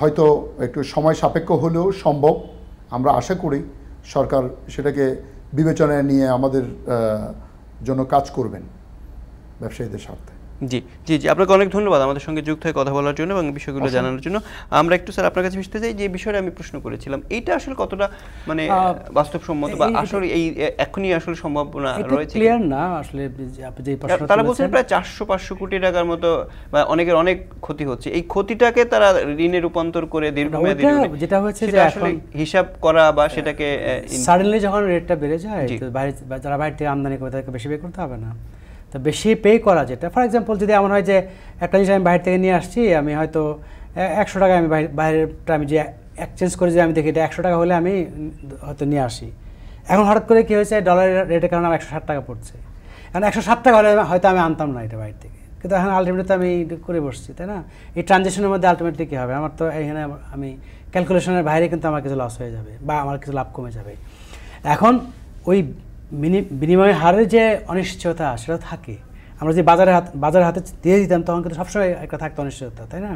হয়তো একটু সময় সাপেক্ষ হলেও সম্ভব। আমরা আশা করি সরকার সেটাকে বিবেচনায় নিয়ে আমাদের জন্য কাজ করবেন ব্যবসায়ীদের স্বার্থে। জি জি জি, আপনাকে অনেক ধন্যবাদ আমাদের সঙ্গে যুক্ত হয়ে কথা বলার জন্য এবং বিষয়গুলো জানানোর জন্য। আমরা একটু স্যার আপনার কাছে বুঝতে চাই যে বিষয়টা আমি প্রশ্ন করেছিলাম, এইটা আসলে কতটা মানে বাস্তবসম্মত বা আসলে এই এখনই আসলে সম্ভাবনা রয়েছে ক্লিয়ার না আসলে। আপনি যে প্রশ্ন, তারা বলছেন প্রায় 400-500 কোটি টাকার মতো, বা অনেকের অনেক ক্ষতি হচ্ছে, এই ক্ষতিটাকে তারা ঋণে রূপান্তর করে দীর্ঘমেয়াদী, যেটা হচ্ছে যে আসলে হিসাব করা বা সেটাকে সাডেনলি যখন রেটটা বেড়ে যায়, তো যারা বাইরে থেকে আমদানি করে তাদেরকে বেশি পে করতে হবে না। তো বেশি পে করা, যেটা ফর এক্সাম্পল যদি এমন হয় যে একটা জিনিস আমি বাইরে থেকে নিয়ে আসছি, আমি হয়তো 100 টাকা আমি বাইরেরটা আমি যে এক্সচেঞ্জ করে যে আমি দেখি এটা 100 টাকা হলে আমি হয়তো নিয়ে আসি। এখন হঠাৎ করে কী হয়েছে, ডলারের রেটের কারণে 160 টাকা পড়ছে। এখন 160 টাকা হলে হয়তো আমি আনতাম না এটা বাইরে থেকে, কিন্তু এখন আলটিমেটলি তো আমি করে বসছি, তাই না? এই ট্রানজ্যাকশনের মধ্যে আলটিমেটলি কী হবে, আমার তো এখানে আমি ক্যালকুলেশনের বাইরে কিন্তু আমার কিছু লস হয়ে যাবে বা আমার কিছু লাভ কমে যাবে। এখন ওই বিনিময় হারের যে অনিশ্চয়তা সেটা থাকে। আমরা যে বাজারের হাতে দিয়ে দিতাম তখন কিন্তু সবসময় একটা থাকতো অনিশ্চয়তা, তাই না?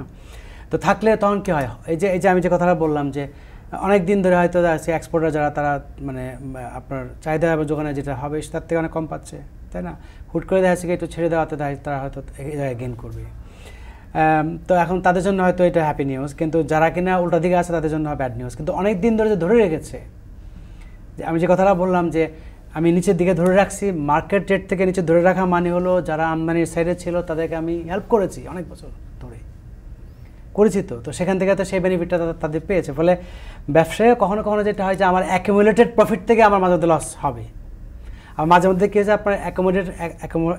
তো থাকলে তখন কী হয়, এই যে আমি যে কথাটা বললাম যে অনেক দিন ধরে হয়তো এক্সপোর্টার যারা তারা মানে আপনার চাহিদা হবে যোগানে যেটা হবে তার থেকে অনেক কম পাচ্ছে, তাই না? হুট করে দেখা যাচ্ছে একটু ছেড়ে দেওয়াতে তারা হয়তো এই জায়গায় গেইন করবে। তো এখন তাদের জন্য হয়তো এটা হ্যাপি নিউজ, কিন্তু যারা কিনা উল্টা দিকে আছে তাদের জন্য ব্যাড নিউজ। কিন্তু অনেক দিন ধরে যে ধরে রেখেছে, যে আমি যে কথাটা বললাম যে আমি নিচের দিকে ধরে রাখছি, মার্কেট রেট থেকে নিচে ধরে রাখা মানে হলো যারা আমদানির সাইডে ছিল তাদেরকে আমি হেল্প করেছি অনেক বছর ধরে। পরিচিত, তো সেখান থেকে তো সেই বেনিফিটটা তাদের পেয়েছে। ফলে ব্যবসায় কখনো কখনো যেটা হয় যে আমার অ্যাকুমুলেটেড প্রফিট থেকে আমার মাঝে মধ্যে লস হবে, আর মাঝে মধ্যে কী হয়েছে আপনার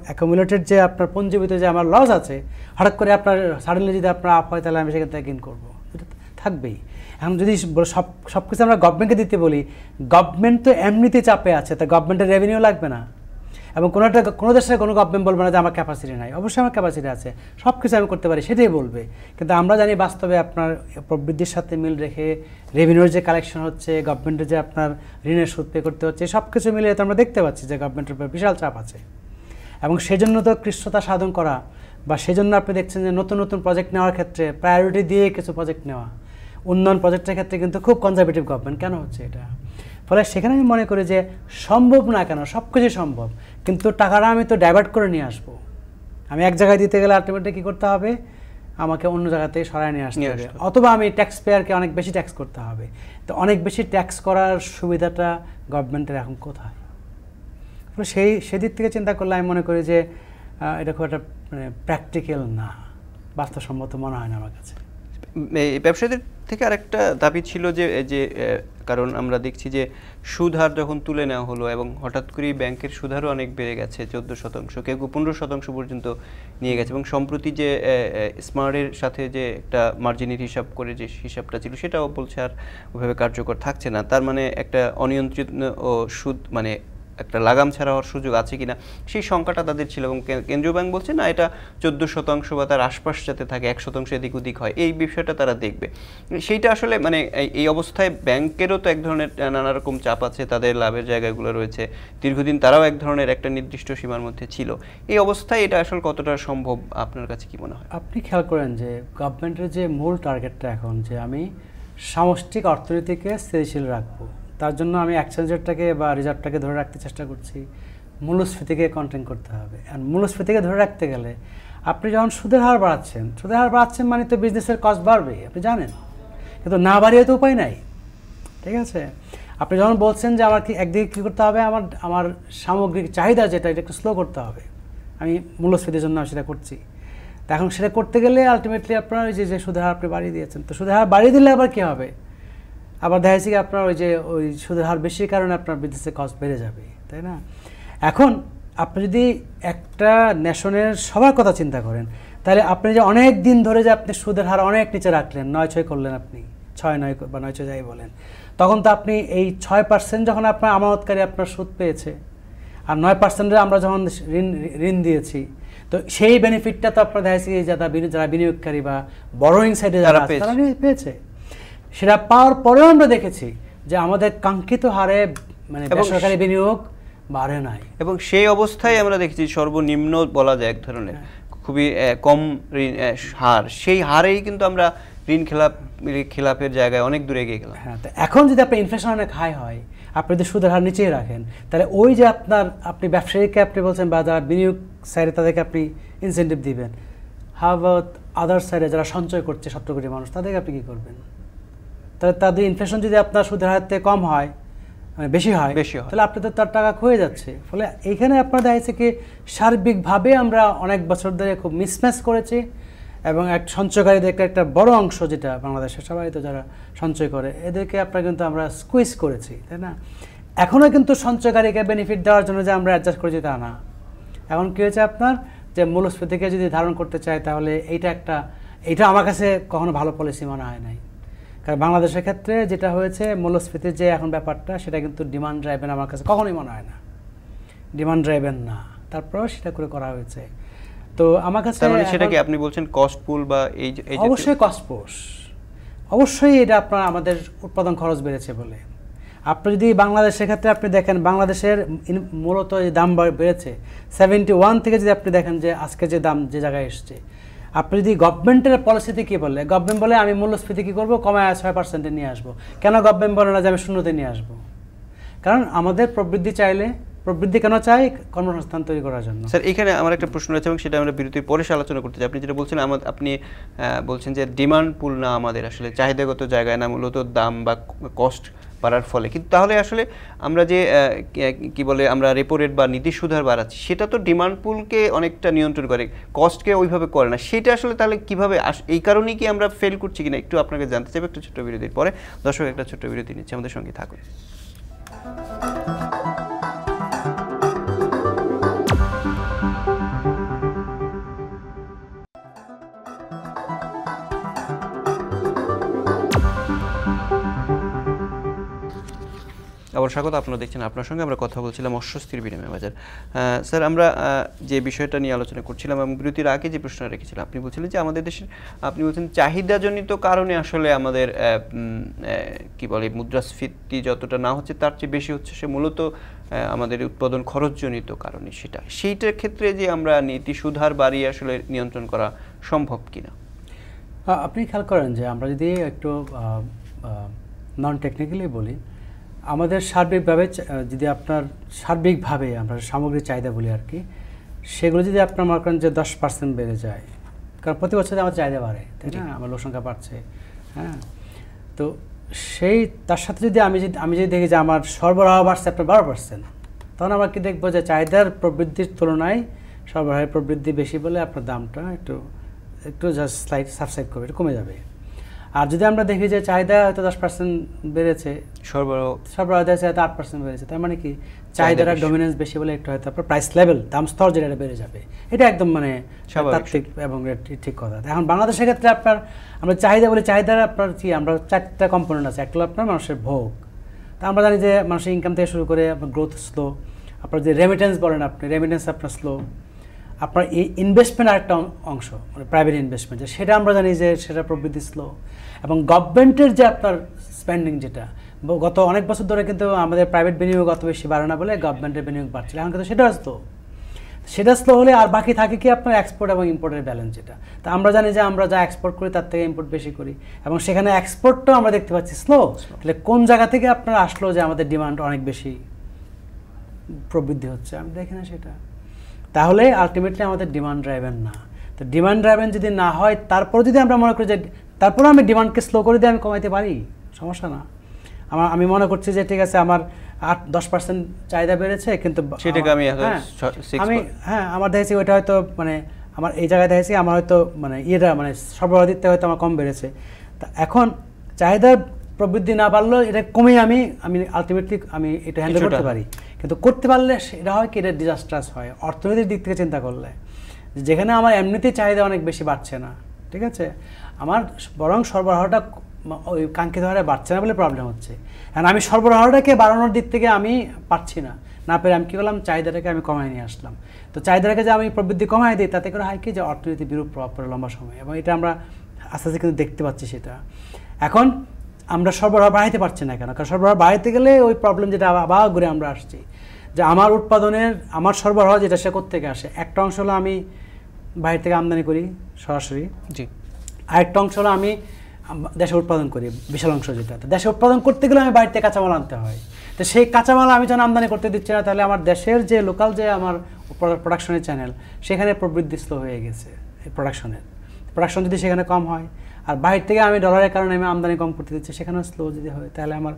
অ্যাকুমুলেটেড যে আপনার পঞ্জীবিত যে আমার লস আছে, হঠাৎ করে আপনার সাডেনলি যদি আপনার আপ হয় তাহলে আমি সেখান থেকে গেইন করবো, এটা থাকবেই। এখন যদি সব কিছু আমরা গভর্নমেন্টকে দিতে বলি, গভর্নমেন্ট তো এমনিতেই চাপে আছে, তা গভর্নমেন্টের রেভিনিউ লাগবে না। এবং কোনো দেশের কোনো গভর্নমেন্ট বলবে না যে আমার ক্যাপাসিটি নাই, অবশ্যই আমার ক্যাপাসিটি আছে, সব কিছু আমি করতে পারি, সেটাই বলবে। কিন্তু আমরা জানি বাস্তবে আপনার প্রবৃদ্ধির সাথে মিল রেখে রেভিনিউর যে কালেকশন হচ্ছে, গভর্নমেন্টের যে আপনার ঋণের সুদ পে করতে হচ্ছে, সব কিছু মিলিয়ে তো আমরা দেখতে পাচ্ছি যে গভর্নমেন্টের উপর বিশাল চাপ আছে। এবং সেজন্য তো কৃষ্ণতা সাধন করা, বা সেজন্য আপনি দেখছেন যে নতুন নতুন প্রজেক্ট নেওয়ার ক্ষেত্রে প্রায়োরিটি দিয়ে কিছু প্রজেক্ট নেওয়া, উন্নয়ন প্রজেক্টের ক্ষেত্রে কিন্তু খুব কনজারভেটিভ গভর্নমেন্ট। কেন হচ্ছে এটা? ফলে সেখানে আমি মনে করি যে সম্ভব না কেন, সব কিছুই সম্ভব, কিন্তু টাকাটা আমি তো ডাইভার্ট করে নিয়ে আসবো। আমি এক জায়গায় দিতে গেলে আলটিমেটলি কী করতে হবে, আমাকে অন্য জায়গা থেকে সরায় নিয়ে আসতে হবে, অথবা আমি ট্যাক্স পেয়ারকে অনেক বেশি ট্যাক্স করতে হবে। তো অনেক বেশি ট্যাক্স করার সুবিধাটা গভর্নমেন্টের এখন কোথায়? সেদিক থেকে চিন্তা করলে আমি মনে করি যে এটা খুব একটা মানে প্র্যাকটিক্যাল না, বাস্তবসম্মত মনে হয় না আমার কাছে। ব্যবসায়ীদের থেকে আরেকটা দাবি ছিল যে কারণ আমরা দেখছি যে সুদ হার যখন তুলে নেওয়া হলো এবং হঠাৎ করেই ব্যাংকের সুদ হারও অনেক বেড়ে গেছে, 14%, কেউ 15% পর্যন্ত নিয়ে গেছে, এবং সম্প্রতি যে স্মার্টের সাথে যে একটা মার্জিনের হিসাব করে যে হিসাবটা ছিল সেটাও বলছে আর ওইভাবে কার্যকর থাকছে না। তার মানে একটা অনিয়ন্ত্রিত ও সুদ মানে একটা লাগাম ছাড়া হওয়ার সুযোগ আছে কিনা সেই শঙ্কাটা তাদের ছিল, এবং কেন্দ্রীয় ব্যাংক বলছে না এটা 14% বা তার আশপাশ যাতে থাকে, 1% এদিক ওদিক হয়, এই বিষয়টা তারা দেখবে। সেইটা আসলে মানে এই অবস্থায় ব্যাংকেরও তো এক ধরনের নানা রকম চাপ আছে, তাদের লাভের জায়গাগুলো রয়েছে, দীর্ঘদিন তারাও এক ধরনের একটা নির্দিষ্ট সীমার মধ্যে ছিল। এই অবস্থায় এটা আসলে কতটা সম্ভব আপনার কাছে কি মনে হয়? আপনি খেয়াল করেন যে গভর্নমেন্টের যে মূল টার্গেটটা এখন যে আমি সামষ্টিক অর্থনীতিকে স্থিতিশীল রাখবো, তার জন্য আমি এক্সচেঞ্জ রেটটাকে বা রিজার্ভটাকে ধরে রাখতে চেষ্টা করছি, মূল্যস্ফীতিকে কন্টেইন করতে হবে। আর মূল্যস্ফীতিকে ধরে রাখতে গেলে আপনি যখন সুদের হার বাড়াচ্ছেন মানে তো বিজনেসের কস্ট বাড়বে, আপনি জানেন, কিন্তু না বাড়িয়ে তো উপায় নাই, ঠিক আছে? আপনি যখন বলছেন যে আমার একদিকে কী করতে হবে, আমার সামগ্রিক চাহিদা যেটা এটা একটু স্লো করতে হবে, আমি মূল্যস্ফীতির জন্য সেটা করছি। তা এখন সেটা করতে গেলে আলটিমেটলি আপনার ওই যে সুদের হার আপনি বাড়িয়ে দিয়েছেন, তো সুদের হার বাড়িয়ে দিলে আবার কী হবে? আবার দেখা যাচ্ছে কি আপনার ওই সুদের হার বেশির কারণে আপনার বিজনেসের কস্ট বেড়ে যাবে, তাই না? এখন আপনি যদি একটা ন্যাশনের সবার কথা চিন্তা করেন, তাহলে আপনি যে অনেক দিন ধরে যে আপনি সুদের হার অনেক নিচে রাখলেন, 9-6 করলেন, আপনি 6-9 বা 9-6 যাই বলেন, তখন তো আপনি এই 6% যখন আপনার আমানতকারী আপনার সুদ পেয়েছে, আর 9% আমরা যখন ঋণ দিয়েছি, তো সেই বেনিফিটটা তো আপনার দেখা যাচ্ছে যারা বিনিয়োগকারী বা বড়োইং সাইডে যারা তারা পেয়েছে। সেটা পাওয়ার পরেও আমরা দেখেছি যে আমাদের কাঙ্ক্ষিত হারে মানে বেসরকারি বিনিয়োগ বাড়ে নাই, এবং সেই অবস্থায় আমরা দেখেছি সর্বনিম্ন বলা যায় এক ধরনের খুবই কম ঋণ হার, সেই হারেই কিন্তু আমরা ঋণ খেলাপের জায়গায় অনেক দূরে এগিয়ে গেলাম। হ্যাঁ, তো এখন যদি আপনার ইনফ্লেশন অনেক হাই হয়, আপনি যদি সুদের হার নিচেই রাখেন, তাহলে ওই যে আপনি ব্যবসায়ীকে আপনি বলছেন বা যারা বিনিয়োগ সাইডে তাদেরকে আপনি ইনসেন্টিভ দিবেন, হাউ অ্যাবাউট আদার সাইডে যারা সঞ্চয় করছে 17 কোটি মানুষ, তাদেরকে আপনি কী করবেন? তাহলে তাদের ইনফ্লেশন যদি আপনার সুদের হার থেকে কম হয়, মানে বেশি হয়, তাহলে আপনি তো তার টাকা ক্ষয়ে যাচ্ছে। ফলে এইখানে আপনার দেখা যাচ্ছে কি সার্বিকভাবে আমরা অনেক বছর ধরে খুব মিসম্যাচ করেছি, এবং এক সঞ্চয়কারীদের একটা বড় অংশ যেটা বাংলাদেশের সবাই তো যারা সঞ্চয় করে এদেরকে আপনার কিন্তু আমরা স্কুইজ করেছি, তাই না? এখনও কিন্তু সঞ্চয়কারীকে বেনিফিট দেওয়ার জন্য যে আমরা অ্যাডজাস্ট করেছি তা না। এখন কী হয়েছে আপনার যে মূল্যস্ফীতিকে যদি ধারণ করতে চায়, তাহলে এইটা আমার কাছে কখনো ভালো পলিসি মনে হয় নাই। কারণ বাংলাদেশের ক্ষেত্রে যেটা হয়েছে মূল্যস্ফীতির যে এখন ব্যাপারটা, সেটা কিন্তু ডিমান্ড ড্রাইভেন আমার কাছে কখনোই মনে হয় না, ডিমান্ড ড্রাইভেন না, তারপরেও সেটা করে করা হয়েছে। তো আমার কাছে সেটা কি আপনি বলছেন কস্ট পুল বা এই অবশ্যই কস্ট পুশ, অবশ্যই এটা আপনার আমাদের উৎপাদন খরচ বেড়েছে বলে। আপনি যদি বাংলাদেশের ক্ষেত্রে আপনি দেখেন, বাংলাদেশের মূলত যে দাম বেড়েছে 71 থেকে যদি আপনি দেখেন যে আজকে যে দাম যে জায়গায় এসছে, আপনি যদি গভর্নমেন্টের পলিসিতে কী বলে, গভর্নমেন্ট বলে আমি মূল্যস্ফীতি কী করবো, কমায় 6% নিয়ে আসবো। কেন গভর্নমেন্ট বলে না যে আমি 0-তে নিয়ে আসবো? কারণ আমাদের প্রবৃদ্ধি কেন চাই? কর্মসংস্থান তৈরি করার জন্য। স্যার, এখানে আমার একটা প্রশ্ন রয়েছে এবং সেটা আমরা বিরতির পরে আলোচনা করতে চাই। আপনি যেটা বলছেন, আপনি বলছেন যে ডিমান্ড পুল না, আমাদের আসলে চাহিদাগত জায়গায় না, মূলত দাম বা কস্ট বাড়ার ফলে। কিন্তু তাহলে আসলে আমরা যে কি বলে আমরা রেপো রেট বা নীতি সুদ হার বাড়াচ্ছি, সেটা তো ডিমান্ড পুলকে অনেকটা নিয়ন্ত্রণ করে, কস্টকে ওইভাবে করে না। সেটা আসলে তাহলে কিভাবে, এই কারণেই কি আমরা ফেল করছি কিনা একটু আপনাকে জানতে চাইবো। একটা ছোট্ট বিরতির পরে দর্শক একটা ছোট্ট বিরতি নিচ্ছে, আমাদের সঙ্গে থাকুন। আবার স্বাগত, আপনারা দেখছেন আপনার সঙ্গে আমরা কথা বলছিলাম অস্বস্তির বিনিময় বাজার। স্যার, আমরা যে বিষয়টা নিয়ে আলোচনা করছিলাম এবং বিরতির আগে যে প্রশ্নটা রেখেছিলাম, আপনি বলছিলেন যে আমাদের দেশের, আপনি বলছেন চাহিদাজনিত কারণে আসলে আমাদের কি বলে মুদ্রাস্ফীতি যতটা না হচ্ছে তার চেয়ে বেশি হচ্ছে, সে মূলত আমাদের উৎপাদন খরচজনিত কারণে। সেইটার ক্ষেত্রে যে আমরা নীতি সুদহার বাড়িয়ে আসলে নিয়ন্ত্রণ করা সম্ভব কিনা। আপনি খেয়াল করেন যে আমরা যদি একটু নন টেকনিক্যালি বলি, আমাদের সার্বিকভাবে আমরা সামগ্রিক চাহিদা বলি আর কি, সেগুলো যদি আপনার মনে করেন যে 10% বেড়ে যায়, কারণ প্রতি বছর আমাদের চাহিদা বাড়ে, তাই না, আমার লোক সংখ্যা বাড়ছে, হ্যাঁ, তো তার সাথে যদি আমি যদি দেখি যে আমার সরবরাহ বাড়ছে আপনার 12%, তখন আমরা কি দেখবো যে চাহিদার প্রবৃদ্ধির তুলনায় সরবরাহের প্রবৃদ্ধি বেশি বলে আপনার দামটা একটু জাস্ট স্লাইড সাবসাইড করবে, একটু কমে যাবে। আর যদি আমরা দেখি যে চাহিদা হয়তো 10% বেড়েছে, সরবরাহ হয়তো 8% বেড়েছে, তার মানে কি চাহিদার ডমিনেন্স বেশি বলে একটু হয়তো আপনার প্রাইস লেভেল, দাম স্তর যেটা বেড়ে যাবে, এটা একদম মানে তাত্ত্বিক এবং ঠিক কথা। এখন বাংলাদেশের ক্ষেত্রে আমরা চাহিদা বলি, চাহিদার আপনার কি আমরা 4টা কম্পোনেন্ট আছে। একটা আপনার মানুষের ভোগ, তা আমরা জানি যে মানুষের ইনকাম থেকে শুরু করে আপনার গ্রোথ স্লো, আপনার যে রেমিটেন্স বলেন আপনি, রেমিটেন্স আপনার স্লো, আপনার এই ইনভেস্টমেন্ট আরেকটা অংশ, মানে প্রাইভেট ইনভেস্টমেন্ট, সেটা আমরা জানি যে সেটা প্রবৃদ্ধি স্লো, এবং গভর্নমেন্টের যে আপনার স্পেন্ডিং, যেটা গত অনেক বছর ধরে কিন্তু আমাদের প্রাইভেট বিনিয়োগ অত বেশি বাড়ে না বলে গভর্নমেন্টের বিনিয়োগ বাড়ছিল, এখন কিন্তু সেটা স্লো হলে আর বাকি থাকে কি আপনার এক্সপোর্ট এবং ইম্পোর্টের ব্যালেন্স, যেটা তা আমরা জানি যে আমরা যা এক্সপোর্ট করি তার থেকে ইম্পোর্ট বেশি করি, এবং সেখানে এক্সপোর্টটাও আমরা দেখতে পাচ্ছি স্লো। তাহলে কোন জায়গা থেকে আপনার আসলো যে আমাদের ডিমান্ড অনেক বেশি প্রবৃদ্ধি হচ্ছে, আমি দেখি না সেটা। তাহলে আলটিমেটলি আমাদের ডিমান্ড ড্রাইভেন না। তো ডিমান্ড ড্রাইভেন যদি না হয়, তারপর যদি আমরা মনে করি যে তারপরে আমি ডিমান্ডকে স্লো করে দিয়ে আমি কমাইতে পারি, সমস্যা না। আমি মনে করছি যে ঠিক আছে, আমার 8-10% চাহিদা বেড়েছে, কিন্তু সেটাকে আমার দেখেছি ওইটা হয়তো মানে আমার এই জায়গায় দেখেছি আমার হয়তো মানে মানে সরবরাহ দিতে হয়তো আমার কম বেড়েছে। তা এখন চাহিদার প্রবৃদ্ধি না বাড়লেও এটা কমে আমি আলটিমেটলি আমি এটা হ্যান্ডেল করতে পারি, কিন্তু করতে পারলে এটা হয় কি, এটা ডিজাস্ট্রাস হয় অর্থনীতির দিক থেকে চিন্তা করলে, যেখানে আমার এমনিতেই চাহিদা অনেক বেশি বাড়ছে না, ঠিক আছে, আমার বরং সরবরাহটা ওই কাঙ্ক্ষিত হারে বাড়ছে না বলে প্রবলেম হচ্ছে। কারণ আমি সরবরাহটাকে বাড়ানোর দিক থেকে আমি পারছি না পেরে আমি কী করলাম, চাহিদাটাকে আমি কমায় নিয়ে আসলাম। তো চাহিদাটাকে যে আমি প্রবৃদ্ধি কমায় দিই, তাতে করে হয় কি যে অর্থনীতি বিরূপ প্রভাব পড়ে লম্বা সময়, এবং এটা আমরা আস্তে আস্তে কিন্তু দেখতে পাচ্ছি। সেটা এখন আমরা সরবরাহ বাড়াইতে পারছি না কেন? কারণ সরবরাহ বাড়াইতে গেলে ওই প্রবলেম যেটা আবার ঘুরে আমরা আসছি, যে আমার উৎপাদনের আমার সরবরাহ যেটা সে কোত্থেকে আসে, একটা অংশ হলো আমি বাইরে থেকে আমদানি করি সরাসরি, জি, আরেকটা অংশ হলো আমি দেশে উৎপাদন করি, বিশাল অংশ যেটা। দেশে উৎপাদন করতে গেলে আমি বাইরে থেকে কাঁচামাল আনতে হয়, তো সেই কাঁচামাল আমি যখন আমদানি করতে দিচ্ছি না, তাহলে আমার দেশের যে লোকাল যে আমার প্রোডাকশনের চ্যানেল, সেখানে প্রবৃদ্ধি স্লো হয়ে গেছে। এই প্রোডাকশন যদি সেখানে কম হয়, আর বাইরে থেকে আমি ডলারের কারণে আমি আমদানি কম করতে দিচ্ছি, সেখানেও স্লো যদি হয়, তাহলে আমার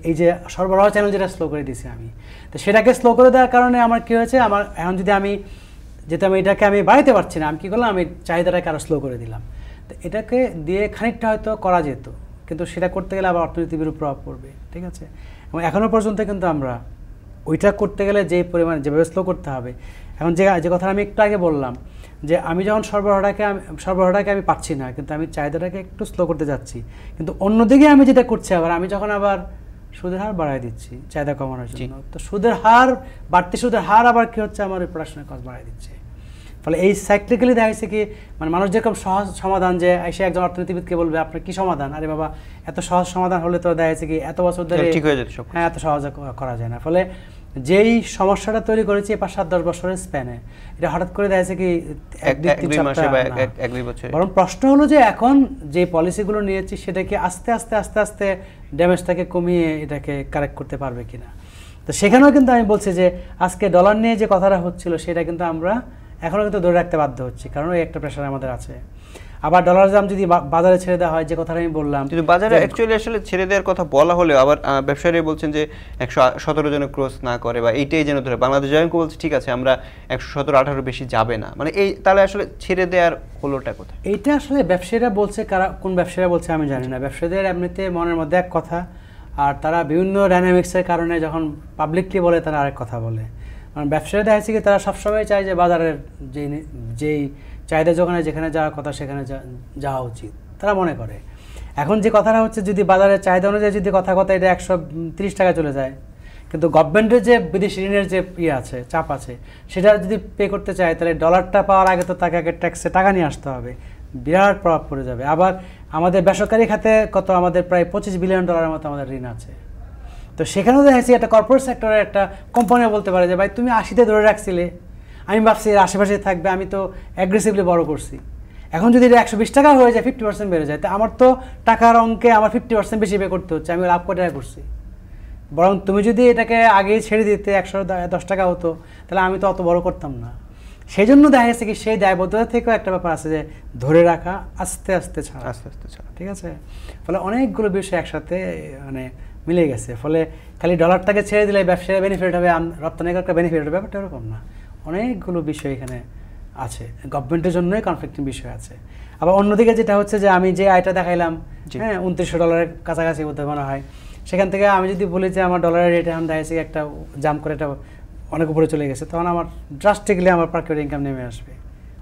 এই যে সরবরাহ চ্যানেল যেটা স্লো করে দিয়েছি আমি, তো সেটাকে স্লো করে দেওয়ার কারণে আমার কী হয়েছে, আমার এখন যদি আমি এটাকে আমি বাড়াইতে পারছি না, আমি কী করলাম, আমি চাহিদাটাকে আরও স্লো করে দিলাম। তো এটাকে দিয়ে খানিকটা হয়তো করা যেত, কিন্তু সেটা করতে গেলে আবার অর্থনীতির বিরূপ প্রভাব পড়বে, ঠিক আছে। এবং এখনও পর্যন্ত কিন্তু আমরা ওইটা করতে গেলে যে পরিমাণ যেভাবে স্লো করতে হবে, এখন যে কথা আমি একটু আগে বললাম, যে আমি যখন সরবরাহটাকে আমি পাচ্ছি না, কিন্তু আমি চাহিদাটাকে একটু স্লো করতে যাচ্ছি, কিন্তু অন্যদিকে আমি যেটা করছি, আমি যখন আবার সুদের হার বাড়াই দিচ্ছি চাহিদা কমানোর জন্য, তো বাড়তি সুদের হার আবার কি হচ্ছে, আমার প্রোডাকশনের কস্ট বাড়াই দিচ্ছে। ফলে এই সাইক্লিক্যালি দেখা যাচ্ছে কি, মানে মানুষ যেরকম সহজ সমাধান, যে এসে একজন অর্থনীতিবিদকে বলবে আপনার কি সমাধান, আরে বাবা এত সহজ সমাধান হলে তো দেখা যাচ্ছে কি এত বছর ধরে ঠিক হয়ে যেত, হ্যাঁ, এত সহজে করা যায় না। ফলে যেই সমস্যাটা তৈরি করেছে 5-7-10 বছরের স্প্যানে, এটা হঠাৎ করে দেখা যাচ্ছে কি 1-2 মাসে বা 1-2 বছর। বরং প্রশ্ন হলো যে এখন যে পলিসিগুলো নিয়েছি, সেটাকে আস্তে আস্তে ড্যামেজটাকে কমিয়ে এটাকে কারেক্ট করতে পারবে কিনা। তো সেখানেও কিন্তু আমি বলছি যে আজকে ডলার নিয়ে যে কথাটা হচ্ছিল, সেটা কিন্তু আমরা এখনও কিন্তু ধরে রাখতে বাধ্য হচ্ছি, কারণ ওই একটা প্রেশার আমাদের আছে। আবার ডলারের দাম যদি বাজারে ছেড়ে দেওয়া হয়, যে কথাটা আমি বললাম, কিন্তু বাজারে অ্যাকচুয়ালি আসলে ছেড়ে দেওয়ার কথা বলা হলেও আবার ব্যবসায়ীরা বলছেন যে 117 জনের ক্রস না করে বা এইটাই যেন ধরে। বাংলাদেশ ব্যাংকও বলছে ঠিক আছে আমরা 117-18 বেশি যাবে না, মানে এই তাহলে আসলে ছেড়ে দেওয়ার হলোটা কোথায়? এইটা আসলে ব্যবসায়ীরা বলছে, কোন ব্যবসায়ীরা বলছে আমি জানি না। ব্যবসায়ীদের এমনিতে মনের মধ্যে এক কথা, আর তারা বিভিন্ন ডাইনামিক্সের কারণে যখন পাবলিকলি বলে তারা আরেক কথা বলে। কারণ ব্যবসায়ীরা দেখা যাচ্ছে কি তারা সবসময় চায় যে বাজারের যেই চাহিদা যোগানে যেখানে যাওয়ার কথা সেখানে যাওয়া উচিত, তারা মনে করে। এখন যে কথাটা হচ্ছে, যদি বাজারের চাহিদা অনুযায়ী যদি কথা এটা 130 টাকা চলে যায়, কিন্তু গভর্নমেন্টের যে বিদেশি ঋণের যে আছে, চাপ আছে, সেটা যদি পে করতে চায়, তাহলে ডলারটা পাওয়ার আগে তো তাকে আগে ট্যাক্সে টাকা নিয়ে আসতে হবে, বিরাট প্রভাব পড়ে যাবে। আবার আমাদের বেসরকারি খাতে আমাদের প্রায় $25 বিলিয়ন মতো আমাদের ঋণ আছে। তো সেখানেও দেখা যাচ্ছে একটা কর্পোরেট সেক্টরের একটা কোম্পানিও বলতে পারে যে ভাই তুমি 80-তে ধরে রাখছিলে, আমি ভাবছি এর আশেপাশে থাকবে, আমি তো অ্যাগ্রেসিভলি বড় করছি, এখন যদি এটা 120 টাকা হয়ে যায়, 50% বেড়ে যায়, তা আমার তো টাকার অঙ্কে আমার 50% বেশি পে করতে হচ্ছে, আমি লাভ করে টাকা করছি। বরং তুমি যদি এটাকে আগেই ছেড়ে দিতে 110 টাকা হতো, তাহলে আমি তো অত বড় করতাম না। সেই জন্য দেখা যাচ্ছে কি সেই দায়বদ্ধতা থেকেও একটা ব্যাপার আছে যে ধরে রাখা, আস্তে আস্তে ছাড়া, ঠিক আছে। ফলে অনেকগুলো বিষয় একসাথে মানে মিলে গেছে। ফলে খালি ডলারটাকে ছেড়ে দিলে ব্যবসায় বেনিফিট হবে, রপ্তানিকারকে বেনিফিট হবে, ব্যাপারটা এরকম না। অনেকগুলো বিষয় এখানে আছে, গভর্নমেন্টের জন্যই কনফ্লিক্টিং বিষয় আছে। আবার অন্যদিকে যেটা হচ্ছে যে আমি যে আয়টা দেখাইলাম, হ্যাঁ, $2900 কাছাকাছি হতে মনে হয়, সেখান থেকে আমি যদি বলি যে আমার ডলারের রেট এখন দেখা যাচ্ছে একটা জাম্প করে এটা অনেক উপরে চলে গেছে, তখন আমার ড্রাস্টিকলি আমার পার্কের ইনকাম নেমে আসবে।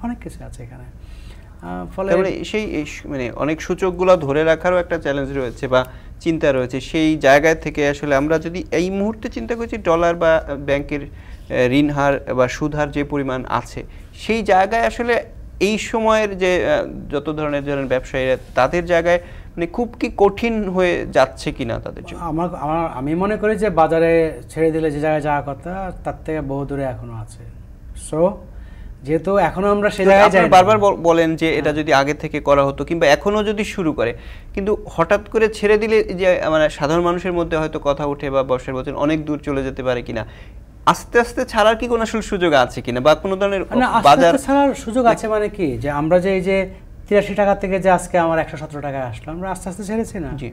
অনেক কিছু আছে এখানে। ফলে সেই মানে অনেক সূচকগুলো ধরে রাখারও একটা চ্যালেঞ্জ রয়েছে বা চিন্তা রয়েছে। সেই জায়গায় থেকে আসলে আমরা যদি এই মুহূর্তে চিন্তা করছি ডলার বা ব্যাংকের ঋণ হার বা সুদ হার যে পরিমাণ আছে, সেই জায়গায় আসলে এই সময়ের যে যত ধরনের ব্যবসায়ীরা তাদের জায়গায় মানে খুব কি কঠিন হয়ে যাচ্ছে কিনা তাদের জন্য? আমি মনে করি যে বাজারে ছেড়ে দিলে যে জায়গায় যাওয়ার কথা তার থেকে বহু দূরে এখনো আছে। সো যেহেতু এখনো আমরা সেই জায়গায় যাই, বারবার বলেন যে এটা যদি আগে থেকে করা হতো কিংবা এখনো যদি শুরু করে, কিন্তু হঠাৎ করে ছেড়ে দিলে যে মানে সাধারণ মানুষের মধ্যে হয়তো কথা উঠে বা ব্যবসার বলছেন অনেক দূর চলে যেতে পারে কিনা, আস্তে আস্তে ছাড়ার কি কোনো আসলে সুযোগ আছে কিনা বা কোনো ধরনের বাজার ছাড়ার সুযোগ আছে? মানে কি যে আমরা যে এই যে 83 টাকা থেকে যে আজকে আমার 117 টাকায় আসলো, আমরা আস্তে আস্তে ছেড়েছি না? জি,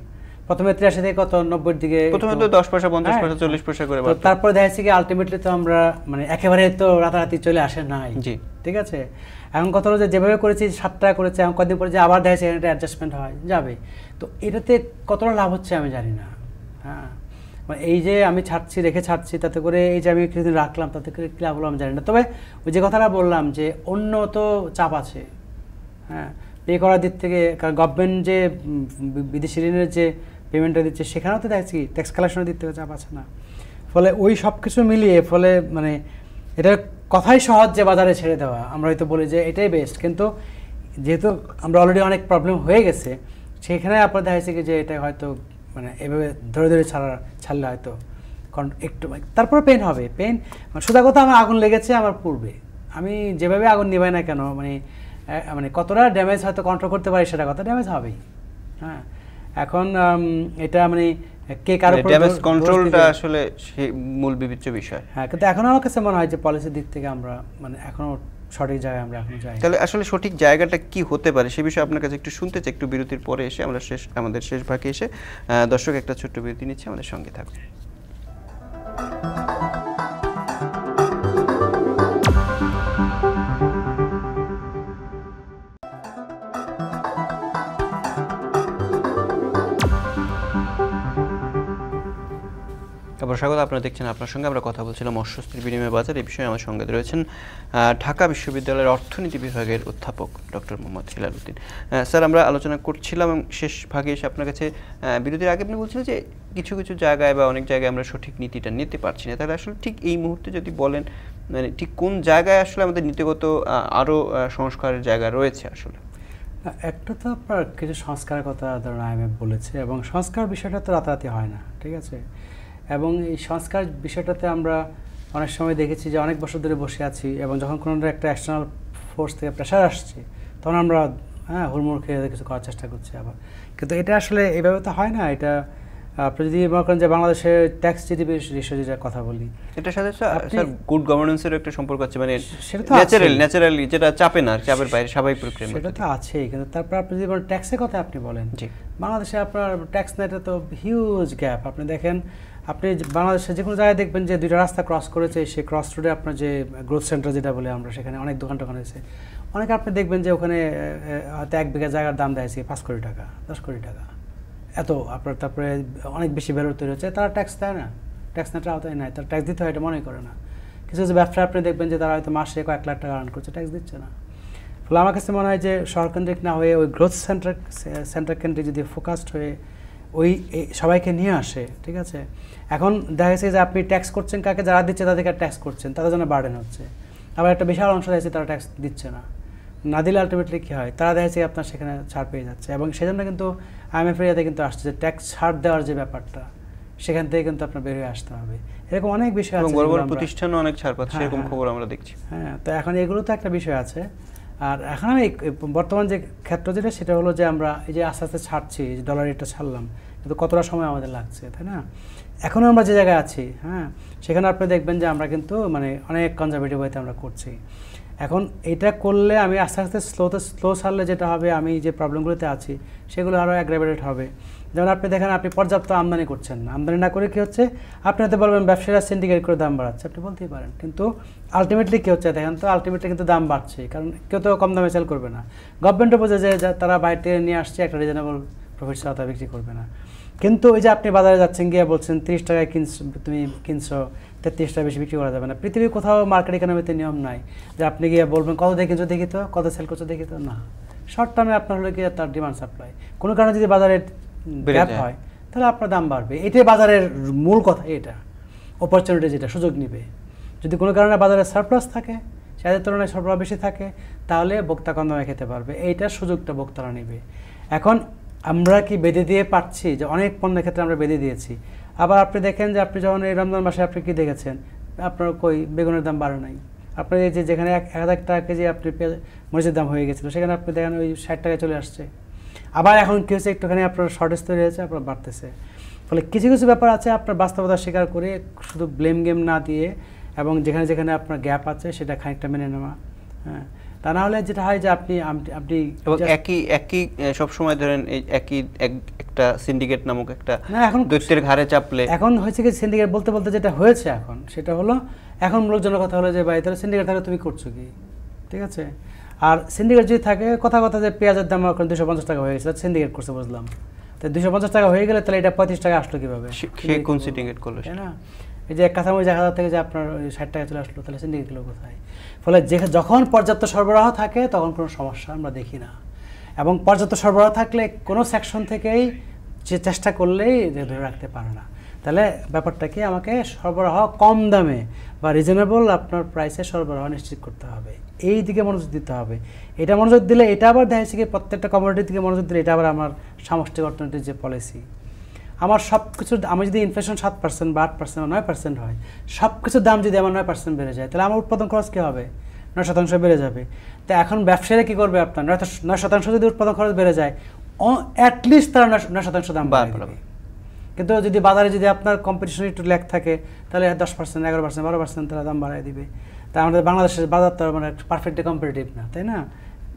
প্রথমে 83 থেকে কত 90-এর দিকে, প্রথমে তো 10 পয়সা 50 পয়সা 40 পয়সা করে, তারপরে দেখা যাচ্ছে কি আলটিমেটলি তো আমরা মানে একেবারে তো রাতারাতি চলে আসে নাই। জি, ঠিক আছে। এখন কথা হলো যে যেভাবে করেছি 7 টাকা করেছে, এখন কদিন পরে যে আবার দেখা যাচ্ছে এটা অ্যাডজাস্টমেন্ট হয় যাবে, তো এটাতে কতটা লাভ হচ্ছে আমি জানি না। হ্যাঁ, মানে এই যে আমি ছাড়ছি তাতে করে এই যে আমি কিছুদিন রাখলাম তাতে করে কী লাভ হলো আমি জানি না। তবে ওই যে কথাটা বললাম যে অন্য তো চাপ আছে, হ্যাঁ, পে করার দিক থেকে, কারণ গভর্নমেন্ট যে বিদেশি ঋণের যে পেমেন্টটা দিচ্ছে সেখানেও তো দেখছি ট্যাক্স কালেকশনের দিক থেকে চাপ আছে না। ফলে ওই সব কিছু মিলিয়ে ফলে মানে এটার কথাই সহজ যে বাজারে ছেড়ে দেওয়া, আমরা হয়তো বলি যে এটাই বেস্ট, কিন্তু যেহেতু আমরা অলরেডি অনেক প্রবলেম হয়ে গেছে সেখানে আপনার দেখা যাচ্ছে কি যে এটা হয়তো মানে এভাবে ধরে ছাড়লে হয়তো কারণ একটু তারপরে পেন হবে। পেন সোজা কথা, আমার আগুন লেগেছে আমার পূর্বে, আমি যেভাবে আগুন নিভাই না কেন মানে কতটা ড্যামেজ হয়তো কন্ট্রোল করতে পারি সেটা কথা ড্যামেজ হবেই। হ্যাঁ, এখন এটা মানে কে কারো ড্যামেজ কন্ট্রোলটা আসলে মূল বিবেচ্য বিষয়। হ্যাঁ, কিন্তু এখন আমার কাছে মনে হয় যে পলিসির দিক থেকে আমরা মানে এখনো সঠিক জায়গায় আমরা এখনো যাই। তাহলে আসলে সঠিক জায়গাটা কি হতে পারে সে বিষয়ে আপনার কাছে একটু শুনতে চাই। একটু বিরতির পরে এসে আমরা আমাদের শেষ ভাগে এসে দর্শক একটা ছোট্ট বিরতি নিচ্ছে, আমাদের সঙ্গে থাকুন। স্বাগত, আপনারা দেখছেন আপনার সঙ্গে আমরা কথা বলছিলাম অস্বস্তির বিনিময় বাজার। এই বিষয়ে আমার সঙ্গে রয়েছেন ঢাকা বিশ্ববিদ্যালয়ের অর্থনীতি বিভাগের অধ্যাপক ডক্টর মোহাম্মদ হেলাল উদ্দিন। স্যার, আমরা আলোচনা করছিলাম এবং শেষ ভাগে এসে আপনার কাছে বিরতির আগে আপনি বলছিলেন যে কিছু কিছু জায়গায় বা অনেক জায়গায় আমরা সঠিক নীতিটা নিতে পারছি না। তাহলে আসলে ঠিক এই মুহূর্তে যদি বলেন মানে ঠিক কোন জায়গায় আসলে আমাদের নীতিগত আরও সংস্কারের জায়গা রয়েছে? আসলে একটা তো আপনার কিছু সংস্কারের কথা ধরুন IMF বলেছে, এবং সংস্কার বিষয়টা তো রাতারাতি হয় না, ঠিক আছে। এবং এই সংস্কার বিষয়টাতে আমরা অনেক সময় দেখেছি যে অনেক বছর ধরে বসে আছি, এবং যখন কোনো একটা এক্সটার্নাল ফোর্স থেকে প্রেশার আসছে তখন আমরা হুড়মুড় খেয়ে কিছু করার চেষ্টা করছি আবার, কিন্তু এটা আসলে এইভাবে তো হয় না। এটা আপনি যদি মনে করেন যে বাংলাদেশের ট্যাক্স জিডিপি রেশিও যেটার কথা বলি, এটার সাথে স্যার গুড গভর্নেন্সের একটা সম্পর্ক আছে, মানে সেটা তো ন্যাচারালি যেটা চাপে না, চাপের বাইরে স্বাভাবিক প্রক্রিয়া, সেটা তো আছেই। কিন্তু তারপর আপনি যদি ট্যাক্সের কথা আপনি বলেন, বাংলাদেশে আপনার ট্যাক্স নেটে তো হিউজ গ্যাপ। আপনি দেখেন, আপনি বাংলাদেশে যে কোনো জায়গায় দেখবেন যে দুইটা রাস্তা ক্রস করেছে, সেই ক্রস রোডে আপনার যে গ্রোথ সেন্টার যেটা বলে আমরা, সেখানে অনেক দোকান টোকান হয়েছে। অনেকে আপনি দেখবেন যে ওখানে হয়তো 1 বিঘা জায়গার দাম দেয়ছে 5 কোটি টাকা, 10 কোটি টাকা, এত আপনার। তারপরে অনেক বেশি ভ্যালু তৈরি হচ্ছে, তারা ট্যাক্স দেয় না, ট্যাক্স নেটের আওতায় নাই, তারা ট্যাক্স দিতে হয় এটা মনে করে না। কিছু কিছু ব্যবসা আপনি দেখবেন যে তারা হয়তো মাসে কয়েক লাখ টাকা আর্ন করছে, ট্যাক্স দিচ্ছে না। ফলে আমার কাছে মনে হয় যে শহরকেন্দ্রিক না হয়ে ওই গ্রোথ সেন্টার কেন্দ্রিক যদি ফোকাসড হয়ে ওই সবাইকে নিয়ে আসে, ঠিক আছে। এখন দেখা গেছে যে আপনি ট্যাক্স করছেন কাকে, যারা দিচ্ছে তাদেরকে ট্যাক্স করছেন, তাদের জন্য বার্ডেন হচ্ছে। আবার একটা বিশাল অংশ দেখছে তারা ট্যাক্স দিচ্ছে না, না দিলে আলটিমেটলি কী হয়, তারা দেখা যাচ্ছে আপনার সেখানে ছাড় পেয়ে যাচ্ছে। এবং সেজন্য কিন্তু IMF এরিয়াতে কিন্তু আসছে যে ট্যাক্স ছাড় দেওয়ার যে ব্যাপারটা, সেখান থেকে কিন্তু আপনার বের হয়ে আসতে হবে। এরকম অনেক বিষয় আছে, বড় বড় প্রতিষ্ঠানও অনেক ছাড় পাচ্ছে, এরকম খবর আমরা দেখছি। হ্যাঁ, তো এখন এগুলো তো একটা বিষয় আছে। আর এখন আমি বর্তমান যে ক্ষেত্র যেটা, সেটা হলো যে আমরা এই যে আস্তে আস্তে ছাড়ছি, যে ডলার রেটটা ছাড়লাম, কিন্তু কতটা সময় আমাদের লাগছে, তাই না? এখন আমরা যে জায়গায় আছি, হ্যাঁ, সেখানে আপনি দেখবেন যে আমরা কিন্তু মানে অনেক কনজারভেটিভ ওয়েতে আমরা করছি। এখন এটা করলে আমি আস্তে আস্তে স্লো ছাড়লে যেটা হবে, আমি যে প্রবলেমগুলোতে আছি সেগুলো আরও অ্যাগ্রাভেটেড হবে। যেমন আপনি দেখেন, আপনি পর্যাপ্ত আমদানি করছেন না, আমদানি না করে কী হচ্ছে, আপনি হয়তো বলবেন ব্যবসায়ীরা সিন্ডিকেট করে দাম বাড়াচ্ছে, আপনি বলতেই পারেন, কিন্তু আলটিমেটলি কী হচ্ছে দেখেন তো, আলটিমেটলি কিন্তু দাম বাড়ছে, কারণ কেউ তো কম দামে সেল করবে না। গভর্নমেন্টও বোঝে যে তারা বাইরে থেকে নিয়ে আসছে, একটা রিজনেবল প্রফিট ছাড়া তারা বিক্রি করবে না। কিন্তু ওই যে আপনি বাজারে যাচ্ছেন, গিয়ে বলছেন 30 টাকায় তুমি কিনছো, 33 টাকা বেশি বিক্রি করা যাবে না। পৃথিবীর কোথাও মার্কেট ইকোনমিতে নিয়ম নাই যে আপনি গিয়ে বলবেন কত দিয়ে কিনছো দেখি তো, কত সেল করছো দেখি তো, না। শর্ট টার্মে আপনার হলে গিয়ে তার ডিমান্ড সাপ্লাই, কোনো কারণে যদি বাজারে গ্যাপ হয় তাহলে আপনার দাম বাড়বে। এটাই বাজারের মূল কথা, এটা অপরচুনিটি, যেটা সুযোগ নিবে। যদি কোনো কারণে বাজারে সারপ্লাস থাকে, চাহিদার তুলনায় সরবরাহ বেশি থাকে, তাহলে ভোক্তা কম দামে খেতে পারবে, এইটার সুযোগটা ভোক্তারা নেবে। এখন আমরা কি বেঁধে দিয়ে পাচ্ছি যে অনেক পণ্যের ক্ষেত্রে আমরা বেঁধে দিয়েছি। আবার আপনি দেখেন যে আপনি যখন এই রমজান মাসে আপনি কি দেখেছেন, আপনার কই বেগুনের দাম বাড়ে নাই। আপনার এই যে যেখানে 1000 টাকা কেজি আপনি মরিচের দাম হয়ে গেছিলো, সেখানে আপনি দেখেন ওই 60 টাকায় চলে আসছে। আবার এখন কী হচ্ছে, একটুখানি আপনার শর্টেজ তৈরি হয়েছে, আপনার বাড়তেছে। ফলে কিছু কিছু ব্যাপার আছে, আপনার বাস্তবতা স্বীকার করে শুধু ব্লেম গেম না দিয়ে, এবং যেখানে যেখানে আপনার গ্যাপ আছে সেটা খানিকটা মেনে নেওয়া। হ্যাঁ, তা না হলে যেটা হয় যে আপনি এবং একই সবসময় ধরেন এই একই একটা সিন্ডিকেট নামক একটা দৈত্যের ঘাড়ে চাপলে, এখন হয়েছে কি, সিন্ডিকেট বলতে বলতে যেটা হয়েছে এখন, সেটা হলো এখন লোকজনের কথা হলো যে ভাই তাহলে সিন্ডিকেট থাকলে তুমি করছো কি, ঠিক আছে। আর সিন্ডিকেট যদি থাকে, কথা যে পেঁয়াজের দাম এখন 250 টাকা হয়ে গেছে, সিন্ডিকেট করছে বুঝলাম, তো 250 টাকা হয়ে গেলে তাহলে এটা 35 টাকা আসলো কীভাবে, কোন সিন্ডিকেট করলো, তাই না? এই যে কাঁচামরিচ 1000 থেকে যে আপনার 60 টাকা চলে আসলো, তাহলে সিন্ডিকেট গুলো কোথায়? ফলে যখন পর্যাপ্ত সরবরাহ থাকে তখন কোনো সমস্যা আমরা দেখি না, এবং পর্যাপ্ত সরবরাহ থাকলে কোনো সেকশন থেকেই যে চেষ্টা করলেই ধরে রাখতে পারে না। তাহলে ব্যাপারটা কি, আমাকে সরবরাহ কম দামে বা রিজনেবল আপনার প্রাইসে সরবরাহ নিশ্চিত করতে হবে, এই দিকে মনোযোগ দিতে হবে। এটা মনোযোগ দিলে, এটা আবার দেখা যাচ্ছে কি প্রত্যেকটা কমোডিটির দিকে মনোযোগ দিলে, এটা আবার আমার সামষ্টিক অর্থনীতির যে পলিসি, আমার সব কিছু, আমি যদি ইনফ্লেশন 7% বা 8% বা 9% হয়, সব কিছুর দাম যদি আমার 9% বেড়ে যায়, তাহলে আমার উৎপাদন খরচ কী হবে, 9% বেড়ে যাবে। তো এখন ব্যবসায়ীরা কী করবে, আপনার 9% যদি উৎপাদন খরচ বেড়ে যায়, অ্যাটলিস্ট তারা 9% দাম বাড়বে। কিন্তু যদি বাজারে যদি আপনার কম্পিটিশন একটু ল্যাগ থাকে, তাহলে 10%, 11%, 12% তারা দাম বাড়ায় দিবে। তা আমাদের বাংলাদেশের বাজার তো মানে পারফেক্টলি কম্পিটিটিভ না, তাই না?